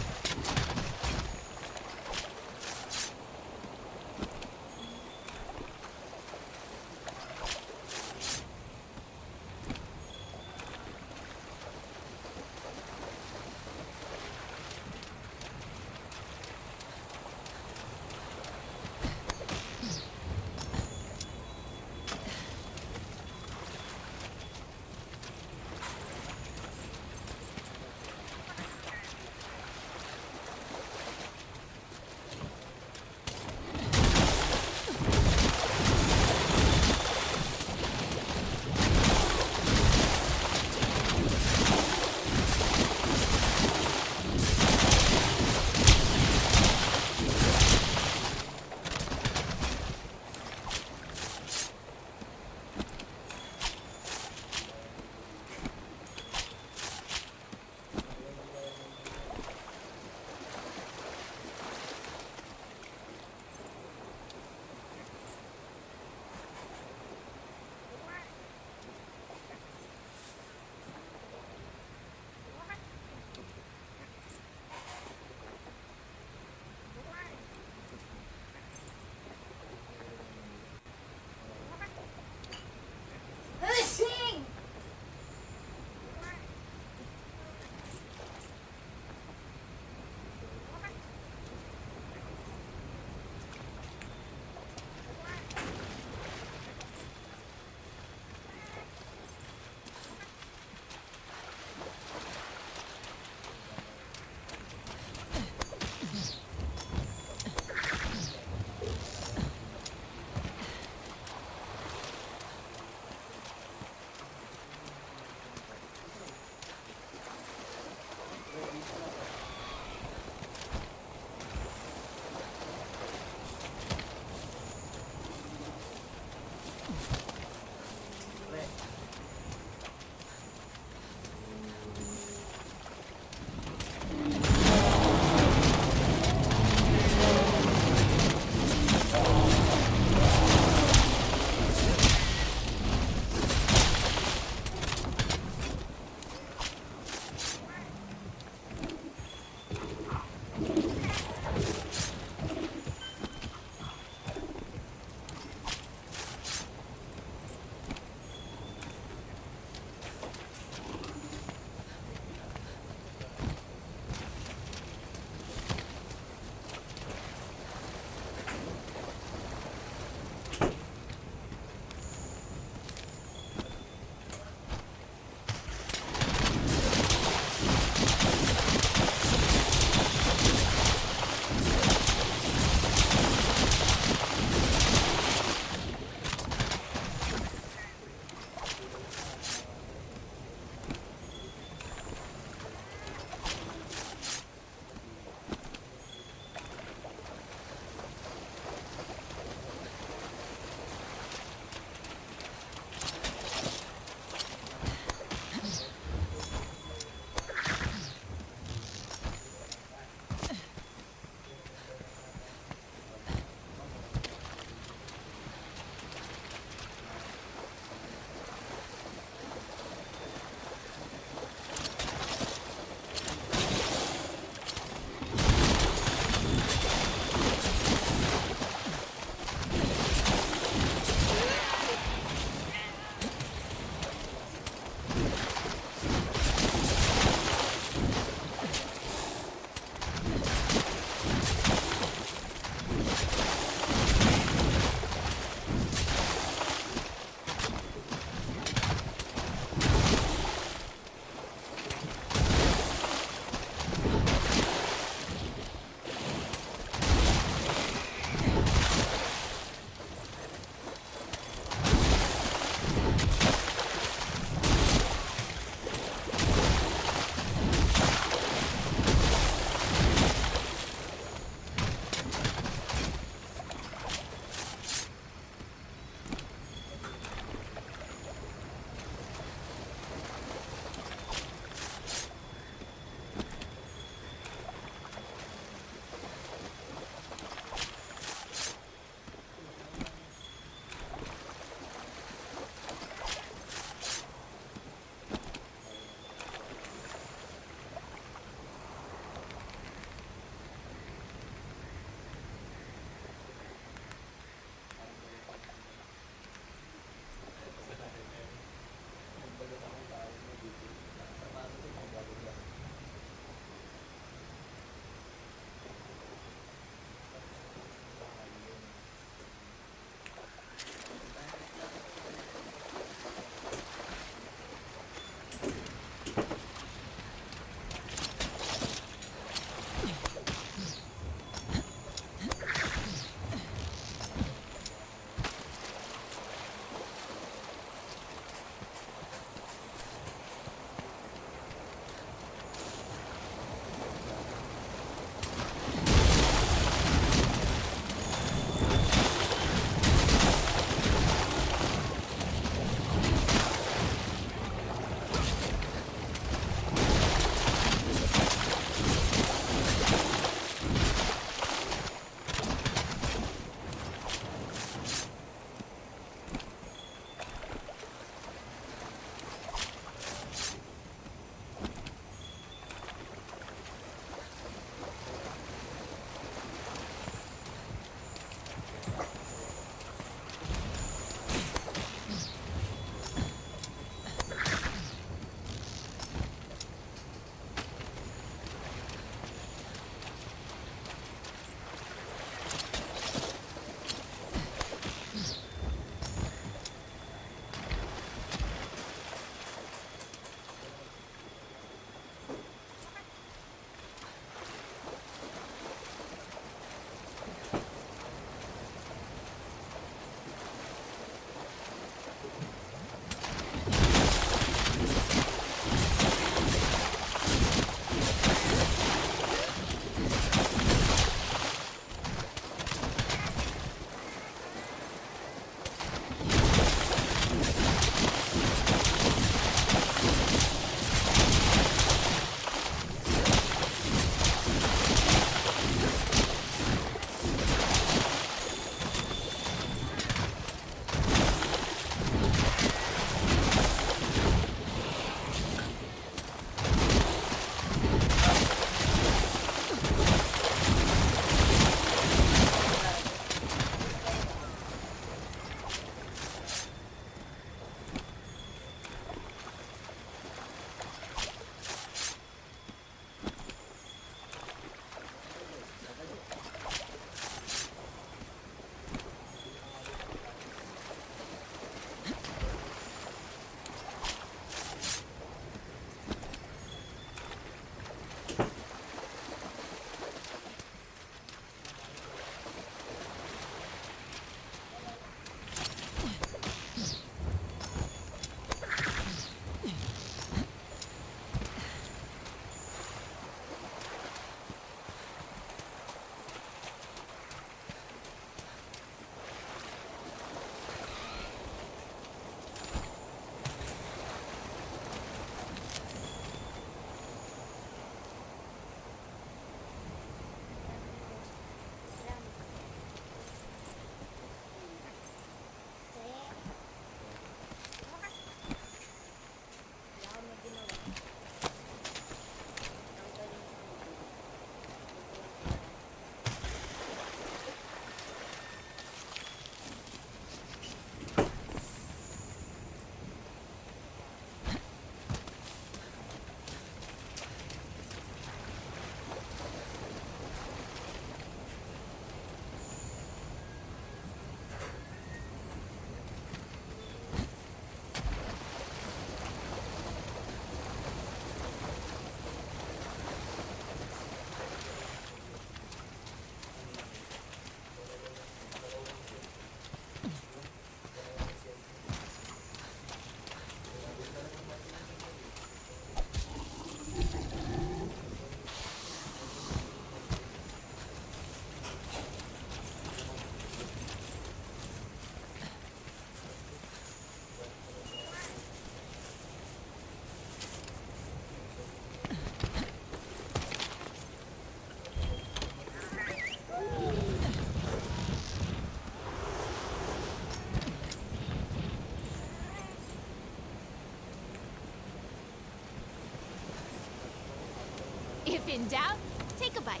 If in doubt, take a bite.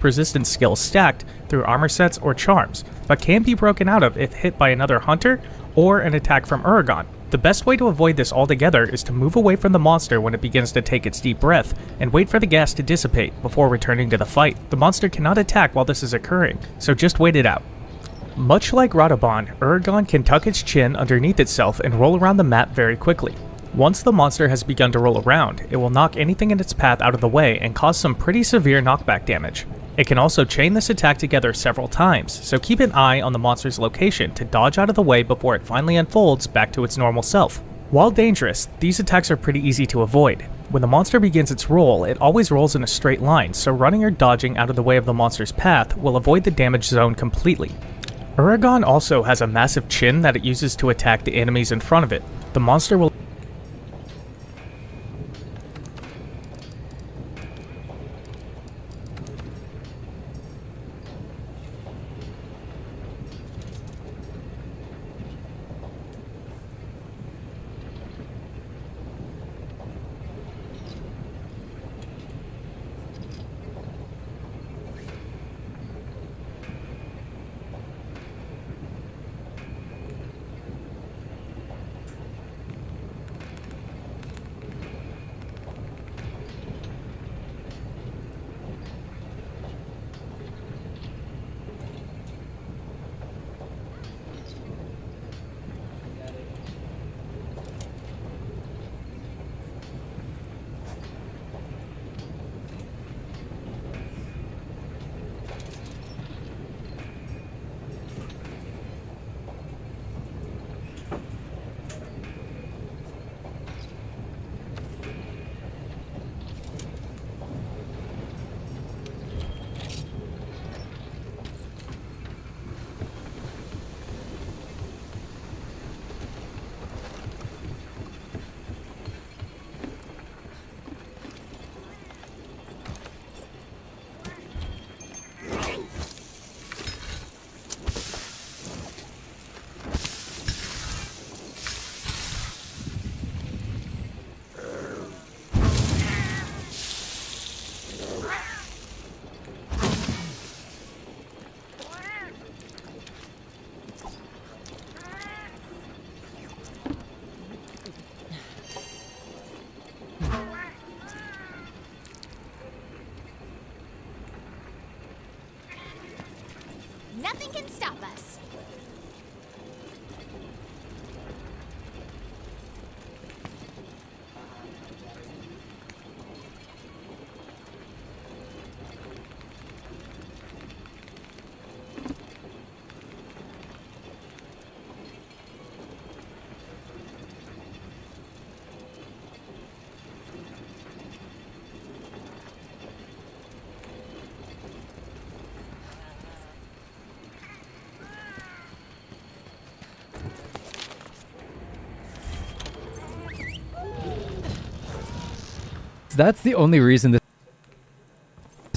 Resistance skills stacked through armor sets or charms, but can be broken out of if hit by another hunter or an attack from Uragaan. The best way to avoid this altogether is to move away from the monster when it begins to take its deep breath, and wait for the gas to dissipate before returning to the fight. The monster cannot attack while this is occurring, so just wait it out. Much like Radobaan, Uragaan can tuck its chin underneath itself and roll around the map very quickly. Once the monster has begun to roll around, it will knock anything in its path out of the way and cause some pretty severe knockback damage. It can also chain this attack together several times, so keep an eye on the monster's location to dodge out of the way before it finally unfolds back to its normal self. While dangerous, these attacks are pretty easy to avoid. When the monster begins its roll, it always rolls in a straight line, so running or dodging out of the way of the monster's path will avoid the damage zone completely. Uragaan also has a massive chin that it uses to attack the enemies in front of it. The monster will nothing can stop us. That's the only reason this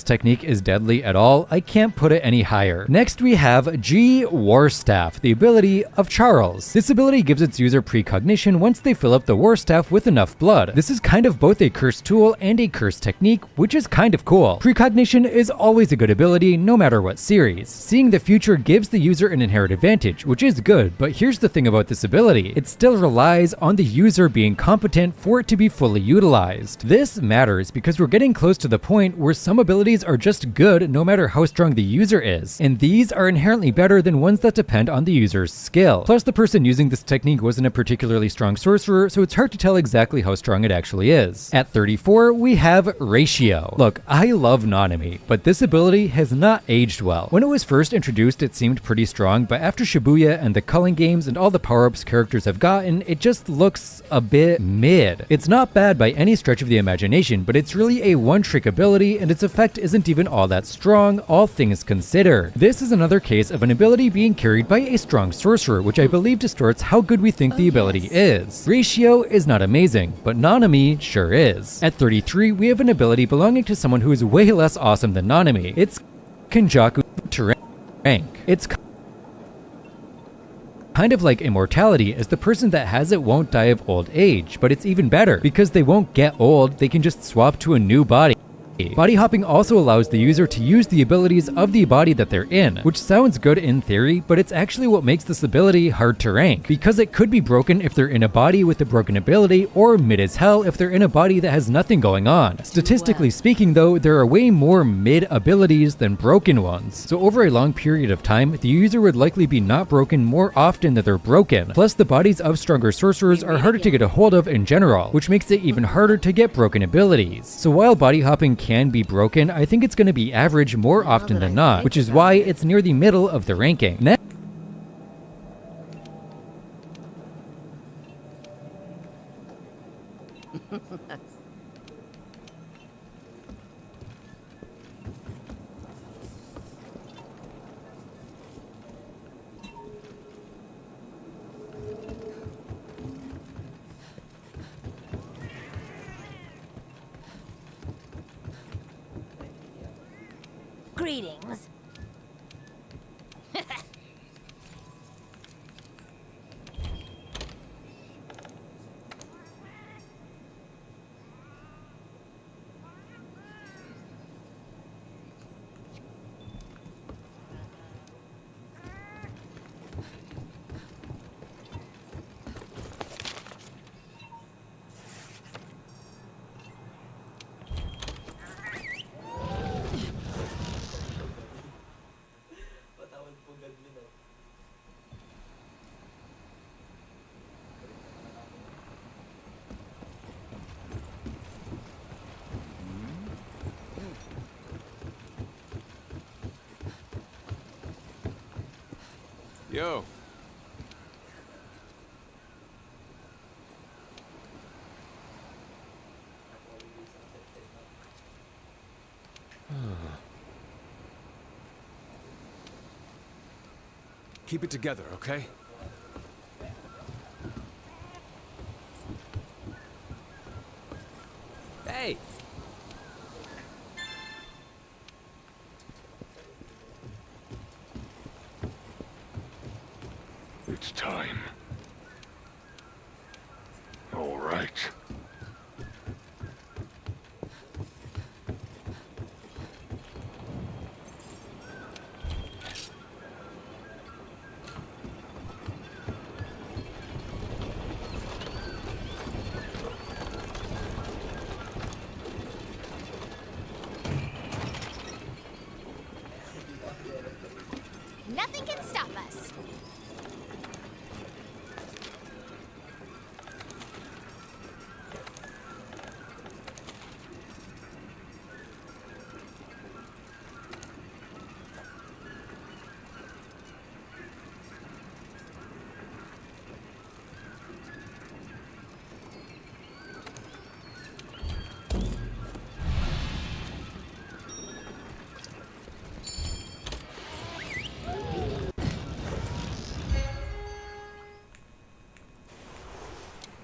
technique is deadly at all. I can't put it any higher. Next we have G War Staff, the ability of Charles. This ability gives its user precognition once they fill up the War Staff with enough blood. This is kind of both a curse tool and a curse technique, which is kind of cool. Precognition is always a good ability no matter what series. Seeing the future gives the user an inherent advantage, which is good, but here's the thing about this ability. It still relies on the user being competent for it to be fully utilized. This matters because we're getting close to the point where some abilities are just good no matter how strong the user is, and these are inherently better than ones that depend on the user's skill. Plus, the person using this technique wasn't a particularly strong sorcerer, so it's hard to tell exactly how strong it actually is. At 34, we have Ratio. Look, I love Nanami, but this ability has not aged well. When it was first introduced, it seemed pretty strong, but after Shibuya and the culling games and all the power-ups characters have gotten, it just looks a bit mid. It's not bad by any stretch of the imagination, but it's really a one-trick ability, and its effect isn't even all that strong, all things considered. This is another case of an ability being carried by a strong sorcerer, which I believe distorts how good we think the ability is. Ratio is not amazing, but Nanami sure is. At 33, we have an ability belonging to someone who is way less awesome than Nanami. It's Kenjaku to rank. It's kind of like immortality, as the person that has it won't die of old age, but it's even better because they won't get old, they can just swap to a new body. Body hopping also allows the user to use the abilities of the body that they're in, which sounds good in theory, but it's actually what makes this ability hard to rank, because it could be broken if they're in a body with a broken ability, or mid as hell if they're in a body that has nothing going on. Statistically speaking though, there are way more mid abilities than broken ones, so over a long period of time, the user would likely be not broken more often than they're broken. Plus, the bodies of stronger sorcerers are harder to get a hold of in general, which makes it even harder to get broken abilities. So while body hopping can be broken, I think it's going to be average more often than not, which is why it's near the middle of the ranking. Greetings. Yo. Keep it together, okay? Hey. It's time. All right. Nothing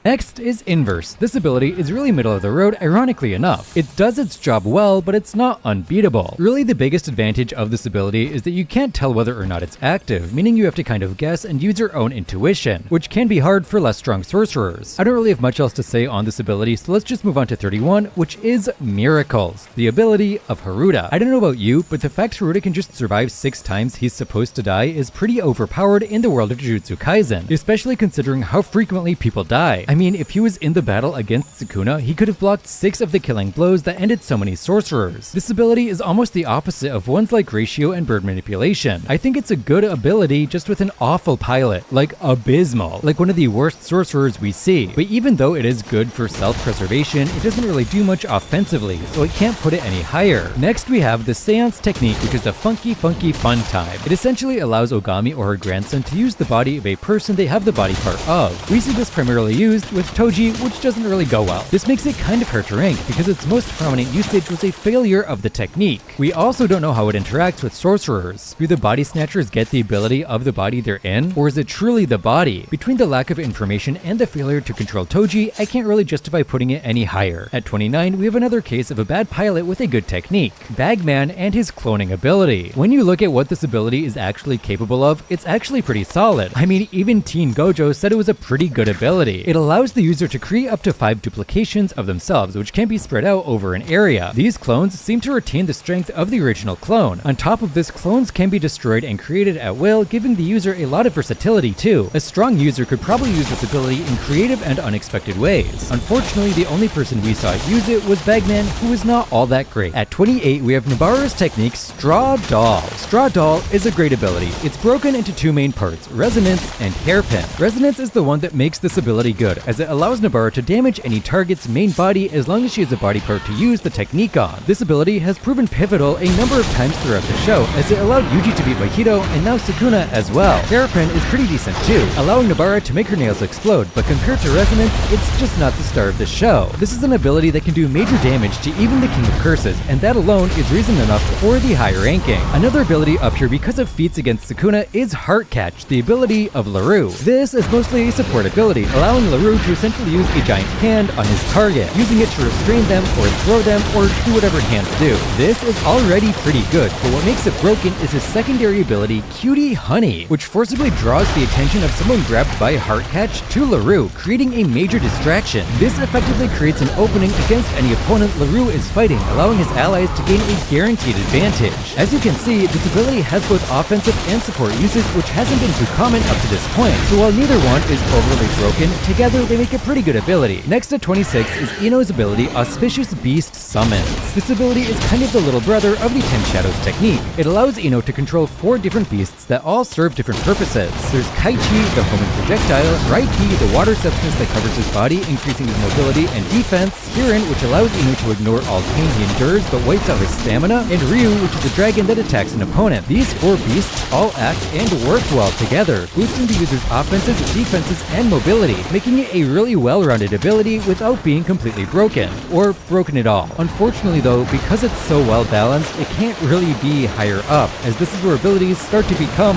Next is Inverse. This ability is really middle of the road, ironically enough. It does its job well, but it's not unbeatable. Really, the biggest advantage of this ability is that you can't tell whether or not it's active, meaning you have to kind of guess and use your own intuition, which can be hard for less strong sorcerers. I don't really have much else to say on this ability, so let's just move on to 31, which is Miracles, the ability of Haruta. I don't know about you, but the fact Haruta can just survive 6 times he's supposed to die is pretty overpowered in the world of Jujutsu Kaisen, especially considering how frequently people die. I mean, if he was in the battle against Sukuna, he could have blocked 6 of the killing blows that ended so many sorcerers. This ability is almost the opposite of ones like Ratio and Bird Manipulation. I think it's a good ability just with an awful pilot, like Abysmal, like one of the worst sorcerers we see. But even though it is good for self-preservation, it doesn't really do much offensively, so I can't put it any higher. Next we have the Seance technique, which is a funky fun time. It essentially allows Ogami or her grandson to use the body of a person they have the body part of. We see this primarily used with Toji, which doesn't really go well. This makes it kind of hard to rank because its most prominent usage was a failure of the technique. We also don't know how it interacts with sorcerers. Do the body snatchers get the ability of the body they're in, or is it truly the body? Between the lack of information and the failure to control Toji, I can't really justify putting it any higher. At 29, we have another case of a bad pilot with a good technique, Bagman and his cloning ability. When you look at what this ability is actually capable of, it's actually pretty solid. I mean, even Teen Gojo said it was a pretty good ability. It allows the user to create up to 5 duplications of themselves, which can be spread out over an area. These clones seem to retain the strength of the original clone. On top of this, clones can be destroyed and created at will, giving the user a lot of versatility too. A strong user could probably use this ability in creative and unexpected ways. Unfortunately, the only person we saw use it was Bagman, who was not all that great. At 28, we have Nobara's technique, Straw Doll. Straw Doll is a great ability. It's broken into 2 main parts, Resonance and Hairpin. Resonance is the one that makes this ability good, as it allows Nobara to damage any target's main body as long as she has a body part to use the technique on. This ability has proven pivotal a number of times throughout the show, as it allowed Yuji to beat Mahito and now Sukuna as well. Hairpin is pretty decent too, allowing Nobara to make her nails explode, but compared to Resonance, it's just not the star of the show. This is an ability that can do major damage to even the King of Curses, and that alone is reason enough for the higher ranking. Another ability up here because of feats against Sukuna is Heart Catch, the ability of LaRue. This is mostly a support ability, allowing LaRue to essentially use a giant hand on his target, using it to restrain them or throw them or do whatever hands do. This is already pretty good, but what makes it broken is his secondary ability, Cutie Honey, which forcibly draws the attention of someone grabbed by Heart Catch to LaRue, creating a major distraction. This effectively creates an opening against any opponent LaRue is fighting, allowing his allies to gain a guaranteed advantage. As you can see, this ability has both offensive and support uses, which hasn't been too common up to this point, so while neither one is overly broken, together they make a pretty good ability. Next at 26 is Ino's ability, Auspicious Beast Summons. This ability is kind of the little brother of the 10 Shadows technique. It allows Ino to control 4 different beasts that all serve different purposes. There's Kaichi, the homing projectile, Raiki, the water substance that covers his body, increasing his mobility and defense, Kirin, which allows Ino to ignore all pain he endures but wipes out his stamina, and Ryu, which is a dragon that attacks an opponent. These 4 beasts all act and work well together, boosting the user's offenses, defenses, and mobility, making it a really well-rounded ability without being completely broken, or broken at all. Unfortunately though, because it's so well balanced, it can't really be higher up, as this is where abilities start to become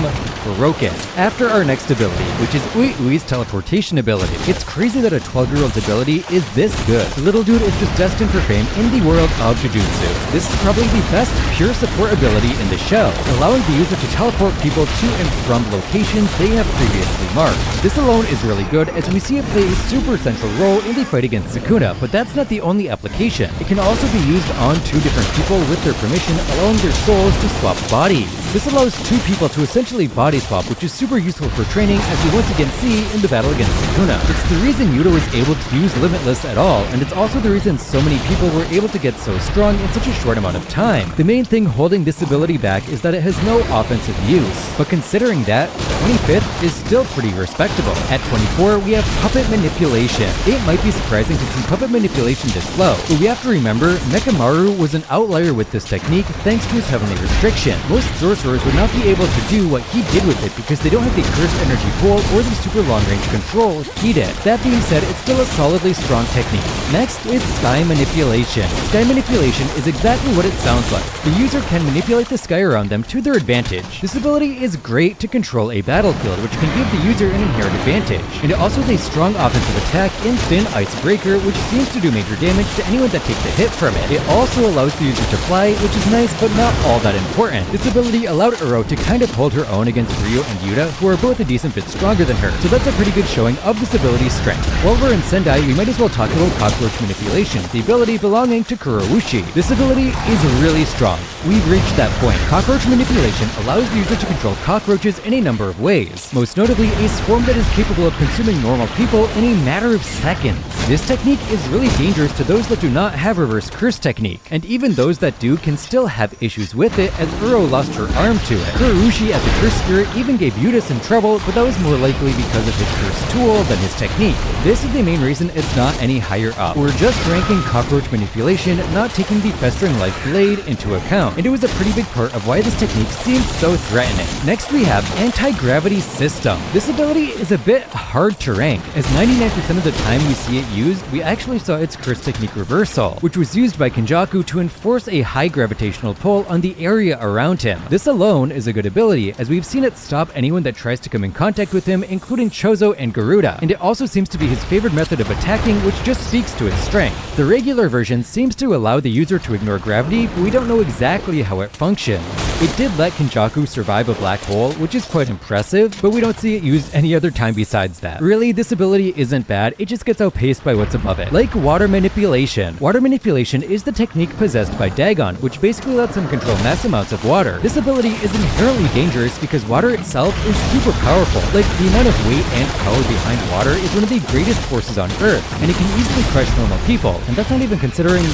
broken. After our next ability, which is Ui Ui's teleportation ability. It's crazy that a 12-year-old's ability is this good. The little dude is just destined for fame in the world of Jujutsu. This is probably the best pure support ability in the show, allowing the user to teleport people to and from locations they have previously marked. This alone is really good, as we see it play a super central role in the fight against Sukuna, but that's not the only application. It can also be used on 2 different people with their permission, allowing their souls to swap bodies. This allows 2 people to essentially body swap, which is super useful for training, as we once again see in the battle against Sukuna. It's the reason Yuta was able to use Limitless at all, and it's also the reason so many people were able to get so strong in such a short amount of time. The main thing holding this ability back is that it has no offensive use, but considering that, 25th is still pretty respectable. At 24, we have Puppet Manipulation. It might be surprising to see Puppet Manipulation this low, but we have to remember Mechamaru was an outlier with this technique thanks to his heavenly restriction. Most sorcerers would not be able to do what he did with it because they don't have the cursed energy pool or the super long range control he did. That being said, it's still a solidly strong technique. Next is Sky Manipulation. Sky Manipulation is exactly what it sounds like. The user can manipulate the sky around them to their advantage. This ability is great to control a battlefield, which can give the user an inherent advantage, and it also has a strong offensive attack and Thin Icebreaker, which seems to do major damage to anyone that takes a hit from it. It also allows the user to fly, which is nice but not all that important. This ability allowed Uro to kind of hold her own against Ryo and Yuta, who are both a decent bit stronger than her, so that's a pretty good showing of this ability's strength. While we're in Sendai, we might as well talk a little Cockroach Manipulation, the ability belonging to Kuroushi. This ability is really strong. We've reached that point. Cockroach Manipulation allows the user to control cockroaches in a number of ways, most notably a swarm that is capable of consuming normal people in a matter of seconds. This technique is really dangerous to those that do not have reverse curse technique, and even those that do can still have issues with it, as Uro lost her arm to it. Kuroushi as a curse spirit even gave Yuta some trouble, but that was more likely because of his curse tool than his technique. This is the main reason it's not any higher up. We're just ranking Cockroach Manipulation, not taking the Festering Life Blade into account, and it was a pretty big part of why this technique seems so threatening. Next we have Anti-Gravity System. This ability is a bit hard to rank, as 99% of the time we see it used, we actually saw its curse technique reversal, which was used by Kenjaku to enforce a high gravitational pull on the area around him. This alone is a good ability, as we've seen it stop anyone that tries to come in contact with him, including Chozo and Garuda, and it also seems to be his favorite method of attacking, which just speaks to its strength. The regular version seems to allow the user to ignore gravity, but we don't know exactly how it functions. It did let Kenjaku survive a black hole, which is quite impressive, but we don't see it used any other time besides that. Really, this ability isn't bad, it just gets outpaced by what's above it. Like Water Manipulation. Water Manipulation is the technique possessed by Dagon, which basically lets him control mass amounts of water. This ability is inherently dangerous because water itself is super powerful. Like, the amount of weight and power behind water is one of the greatest forces on Earth, and it can easily crush normal people, and that's not even considering,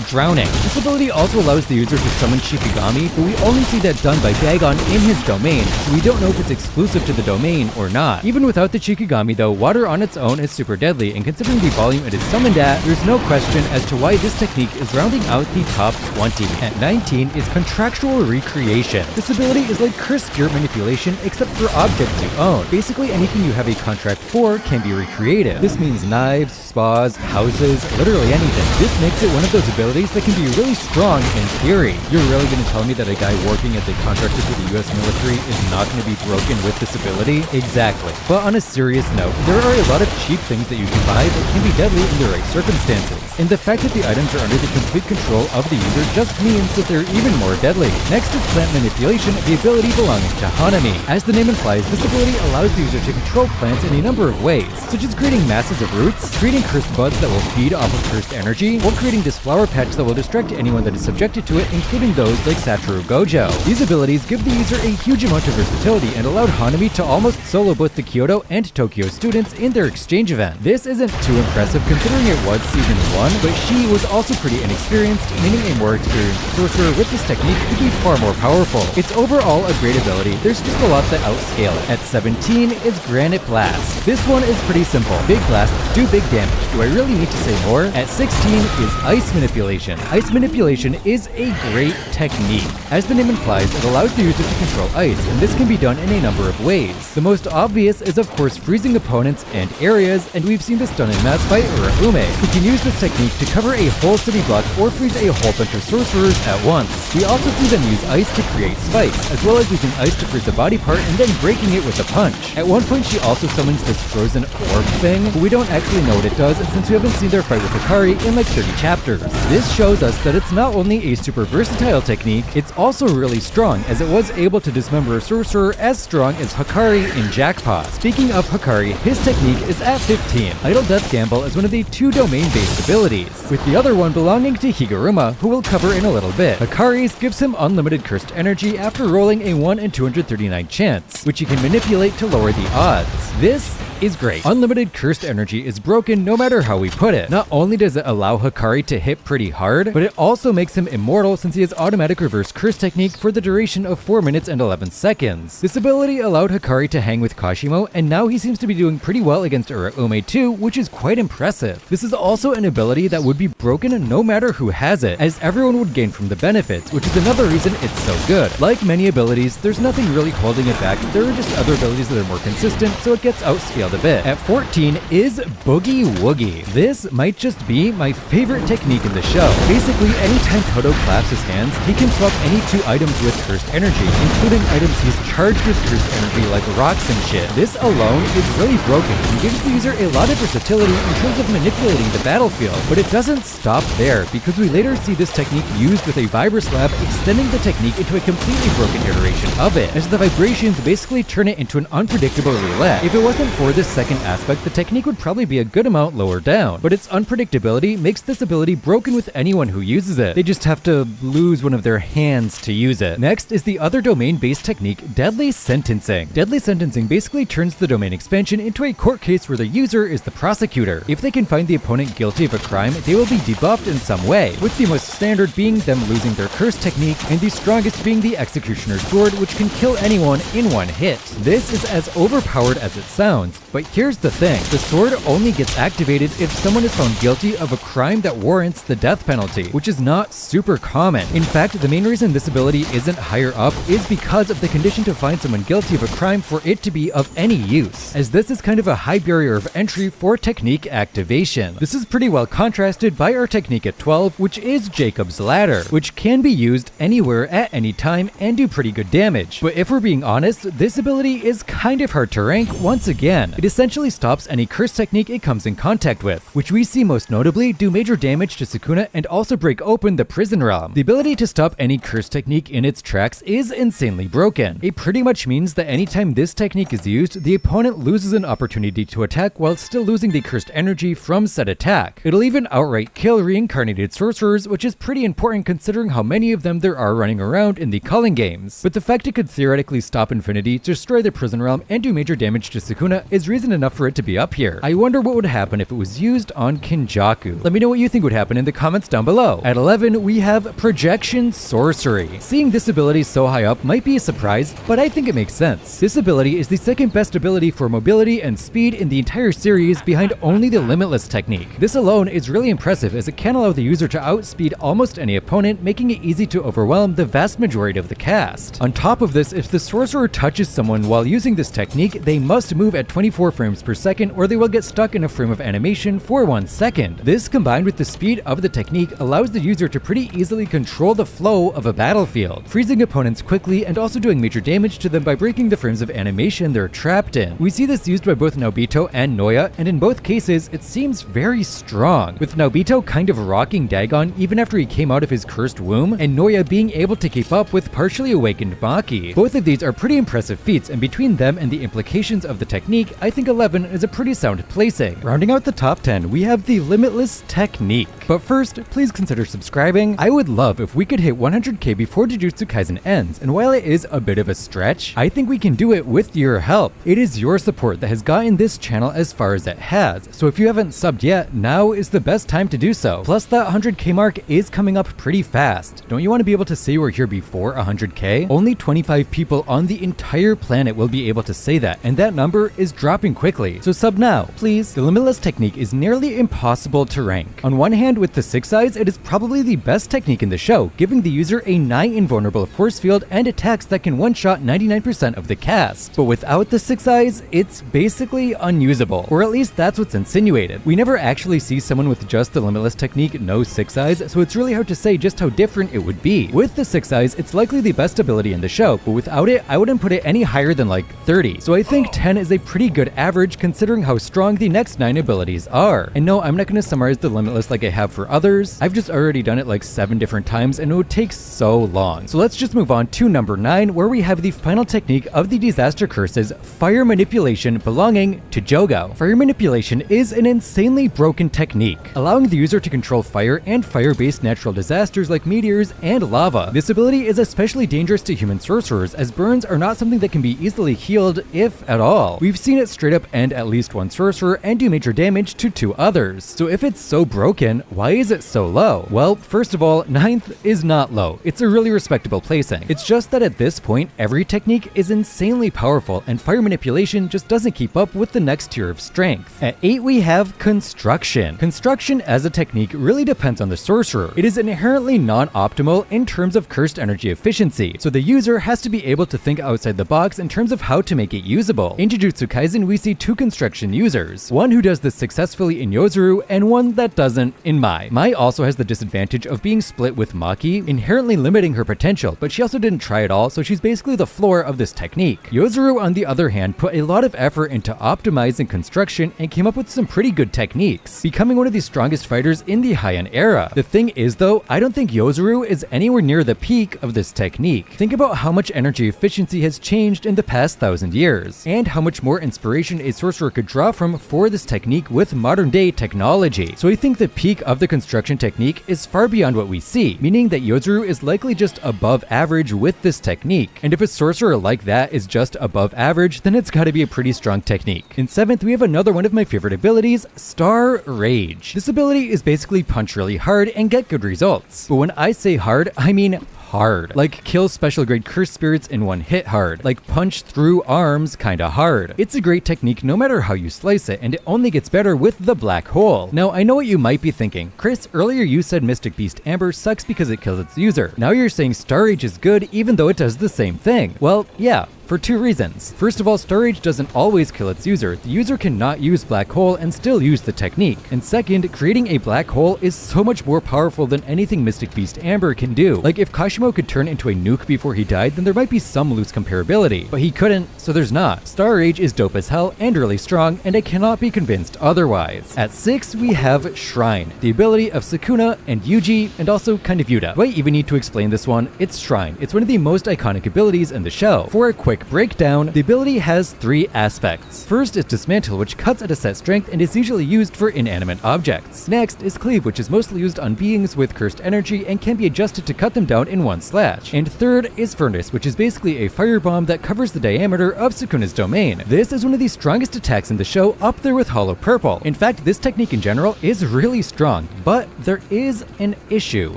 drowning. This ability also allows the user to summon Shikigami, but we only see that done by Dagon in his domain, so we don't know if it's exclusive to the domain or not. Even without the Shikigami though, water on its own is super deadly, and considering the volume it is summoned at, there's no question as to why this technique is rounding out the top 20. At 19 is Contractual Recreation. This ability is like Curse Spirit Manipulation except for objects you own. Basically anything you have a contract for can be recreated. This means knives, spas, houses, literally anything. This makes it one of those abilities that can be really strong in theory. You're really going to tell me that a guy working as a contractor for the US military is not going to be broken with this ability? Exactly. But on a serious note, there are a lot of cheap things that you can buy that can be deadly in the right circumstances. And the fact that the items are under the complete control of the user just means that they're even more deadly. Next is Plant Manipulation, the ability belonging to Hanami. As the name implies, this ability allows the user to control plants in a number of ways, such as creating masses of roots, creating cursed buds that will feed off of cursed energy, or creating this flower patch that will distract anyone that is subjected to it, including those like Satoru Gojo. These abilities give the user a huge amount of versatility and allowed Hanami to almost solo both the Kyoto and Tokyo students in their exchange event. This isn't too impressive considering it was season 1, but she was also pretty inexperienced, meaning a more experienced sorcerer with this technique could be far more powerful. It's overall a great ability, there's just a lot that outscale it. At 17 is Granite Blast. This one is pretty simple. Big blasts do big damage. Do I really need to say more? At 16 is Ice Manipulation. Ice Manipulation is a great technique. As the name implies, it allows the user to control ice, and this can be done in a number of ways. The most obvious is of course freezing opponents and areas, and we've seen this done in mass by Uraume, who can use this technique to cover a whole city block or freeze a whole bunch of sorcerers at once. We also see them use ice to create spikes, as well as using ice to freeze a body part and then breaking it with a punch. At one point she also summons this frozen orb thing, but we don't actually know what it does since we haven't seen their fight with Hikari in like 30 chapters. This shows us that it's not only a super versatile technique, it's also really strong, as it was able to dismember a sorcerer as strong as Hikari in Jackpot. Speaking of Hikari, his technique is at 15. Idle Death Gamble is one of the 2 domain-based abilities, with the other one belonging to Higuruma, who we'll cover in a little bit. Hikari's gives him unlimited cursed energy after rolling a 1 in 239 chance, which he can manipulate to lower the odds. This is great. Unlimited cursed energy is broken no matter how we put it. Not only does it allow Hikari to hit pretty hard, but it also makes him immortal since he has automatic reverse curse technique for the duration of 4 minutes and 11 seconds. This ability allowed Hikari to hang with Kashimo, and now he seems to be doing pretty well against Uraume too, which is quite impressive. This is also an ability that would be broken no matter who has it, as everyone would gain from the benefits, which is another reason it's so good. Like many abilities, there's nothing really holding it back, there are just other abilities that are more consistent, so it gets outscaled out a bit. At 14 is Boogie Woogie. This might just be my favorite technique in the show. Basically, anytime Kodo claps his hands, he can swap any 2 items with cursed energy, including items he's charged with cursed energy like rocks and shit. This alone is really broken and gives the user a lot of versatility in terms of manipulating the battlefield. But it doesn't stop there, because we later see this technique used with a Vibroslab, extending the technique into a completely broken iteration of it, as the vibrations basically turn it into an unpredictable roulette. If it wasn't for this second aspect, the technique would probably be a good amount lower down, but its unpredictability makes this ability broken with anyone who uses it. They just have to lose one of their hands to use it. Next is the other domain-based technique, Deadly Sentencing. Deadly Sentencing basically turns the domain expansion into a court case where the user is the prosecutor. If they can find the opponent guilty of a crime, they will be debuffed in some way, with the most standard being them losing their curse technique, and the strongest being the Executioner's Sword, which can kill anyone in one hit. This is as overpowered as it sounds, but here's the thing. The sword only gets activated if someone is found guilty of a crime that warrants the death penalty, which is not super common. In fact, the main reason this ability isn't higher up is because of the condition to find someone guilty of a crime for it to be of any use, as this is kind of a high barrier of entry for technique activation. This is pretty well contrasted by our technique at 12, which is Jacob's Ladder, which can be used anywhere at any time and do pretty good damage. But if we're being honest, this ability is kind of hard to rank once again. It essentially stops any curse technique it comes in contact with, which we see most notably do major damage to Sukuna and also break open the prison realm. The ability to stop any curse technique in its tracks is insanely broken. It pretty much means that anytime this technique is used, the opponent loses an opportunity to attack while still losing the cursed energy from said attack. It'll even outright kill reincarnated sorcerers, which is pretty important considering how many of them there are running around in the Culling games. But the fact it could theoretically stop Infinity, destroy the prison realm, and do major damage to Sukuna is reason enough for it to be up here. I wonder what would happen if it was used on Kinjaku. Let me know what you think would happen in the comments down below. At 11, we have Projection Sorcery. Seeing this ability so high up might be a surprise, but I think it makes sense. This ability is the second best ability for mobility and speed in the entire series, behind only the Limitless technique. This alone is really impressive, as it can allow the user to outspeed almost any opponent, making it easy to overwhelm the vast majority of the cast. On top of this, if the sorcerer touches someone while using this technique, they must move at 24 frames per second or they will get stuck in a frame of animation for 1 second. This, combined with the speed of the technique, allows the user to pretty easily control the flow of a battlefield, freezing opponents quickly and also doing major damage to them by breaking the frames of animation they're trapped in. We see this used by both Naobito and Noya, and in both cases, it seems very strong, with Naobito kind of rocking Dagon even after he came out of his cursed womb, and Noya being able to keep up with partially awakened Maki. Both of these are pretty impressive feats, and between them and the implications of the technique, I think 11 is a pretty sound placing. Rounding out the top 10, we have the Limitless technique. But first, please consider subscribing. I would love if we could hit 100k before Jujutsu Kaisen ends, and while it is a bit of a stretch, I think we can do it with your help. It is your support that has gotten this channel as far as it has, so if you haven't subbed yet, now is the best time to do so. Plus, that 100k mark is coming up pretty fast. Don't you want to be able to say we're here before 100k? Only 25 people on the entire planet will be able to say that, and that number is dropping quickly, so sub now, please. The Limitless technique is nearly impossible to rank. On one hand, with the 6 eyes, it is probably the best technique in the show, giving the user a nigh invulnerable force field and attacks that can one-shot 99% of the cast. But without the 6 eyes, it's basically unusable, or at least that's what's insinuated. We never actually see someone with just the Limitless technique no 6 eyes, so it's really hard to say just how different it would be. With the 6 eyes, it's likely the best ability in the show, but without it, I wouldn't put it any higher than like 30. So I think 10 is a pretty good average considering how strong the next 9 abilities are. And no, I'm not going to summarize the Limitless like I have for others. I've just already done it like 7 different times and it would take so long. So let's just move on to number 9, where we have the final technique of the Disaster Curses, Fire Manipulation, belonging to Jogo. Fire Manipulation is an insanely broken technique, allowing the user to control fire and fire-based natural disasters like meteors and lava. This ability is especially dangerous to human sorcerers, as burns are not something that can be easily healed, if at all. We've seen it straight up end at least one sorcerer and do major damage to 2 others. So if it's so broken, why is it so low? Well, first of all, 9th is not low. It's a really respectable placing. It's just that at this point, every technique is insanely powerful and fire manipulation just doesn't keep up with the next tier of strength. At 8, we have Construction. Construction as a technique really depends on the sorcerer. It is inherently non-optimal in terms of cursed energy efficiency, so the user has to be able to think outside the box in terms of how to make it usable. In Jujutsu Kaisen, often we see two construction users, one who does this successfully in Yozuru and one that doesn't in Mai. Mai also has the disadvantage of being split with Maki, inherently limiting her potential, but she also didn't try at all, so she's basically the floor of this technique. Yozuru, on the other hand, put a lot of effort into optimizing construction and came up with some pretty good techniques, becoming one of the strongest fighters in the Heian era. The thing is though, I don't think Yozuru is anywhere near the peak of this technique. Think about how much energy efficiency has changed in the past 1,000 years, and how much more inspiration a sorcerer could draw from for this technique with modern day technology. So I think the peak of the construction technique is far beyond what we see, meaning that Yozuru is likely just above average with this technique. And if a sorcerer like that is just above average, then it's gotta be a pretty strong technique. In 7th, we have another one of my favorite abilities, Star Rage. This ability is basically punch really hard and get good results. But when I say hard, I mean hard. Like kill special grade cursed spirits in one hit hard. Like punch through arms kinda hard. It's a great technique no matter how you slice it, and it only gets better with the black hole. Now I know what you might be thinking. Chris, earlier you said Mystic Beast Amber sucks because it kills its user. Now you're saying Star Rage is good even though it does the same thing. Well, yeah. For two reasons. First of all, Star Rage doesn't always kill its user. The user cannot use Black Hole and still use the technique. And second, creating a Black Hole is so much more powerful than anything Mystic Beast Amber can do. Like if Kashimo could turn into a nuke before he died, then there might be some loose comparability. But he couldn't, so there's not. Star Rage is dope as hell and really strong, and I cannot be convinced otherwise. At 6, we have Shrine, the ability of Sukuna and Yuji, and also kind of Yuta. Do I even need to explain this one? It's Shrine. It's one of the most iconic abilities in the show. For a quick breakdown, the ability has 3 aspects. First is Dismantle, which cuts at a set strength and is usually used for inanimate objects. Next is Cleave, which is mostly used on beings with cursed energy and can be adjusted to cut them down in one slash. And third is Furnace, which is basically a firebomb that covers the diameter of Sukuna's domain. This is one of the strongest attacks in the show, up there with Hollow Purple. In fact, this technique in general is really strong, but there is an issue.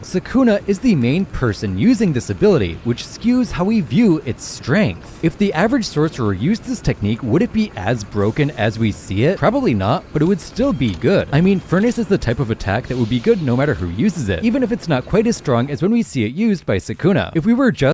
Sukuna is the main person using this ability, which skews how we view its strength. If the average sorcerer used this technique, would it be as broken as we see it? Probably not, but it would still be good. I mean, Furnace is the type of attack that would be good no matter who uses it, even if it's not quite as strong as when we see it used by Sukuna. If we were just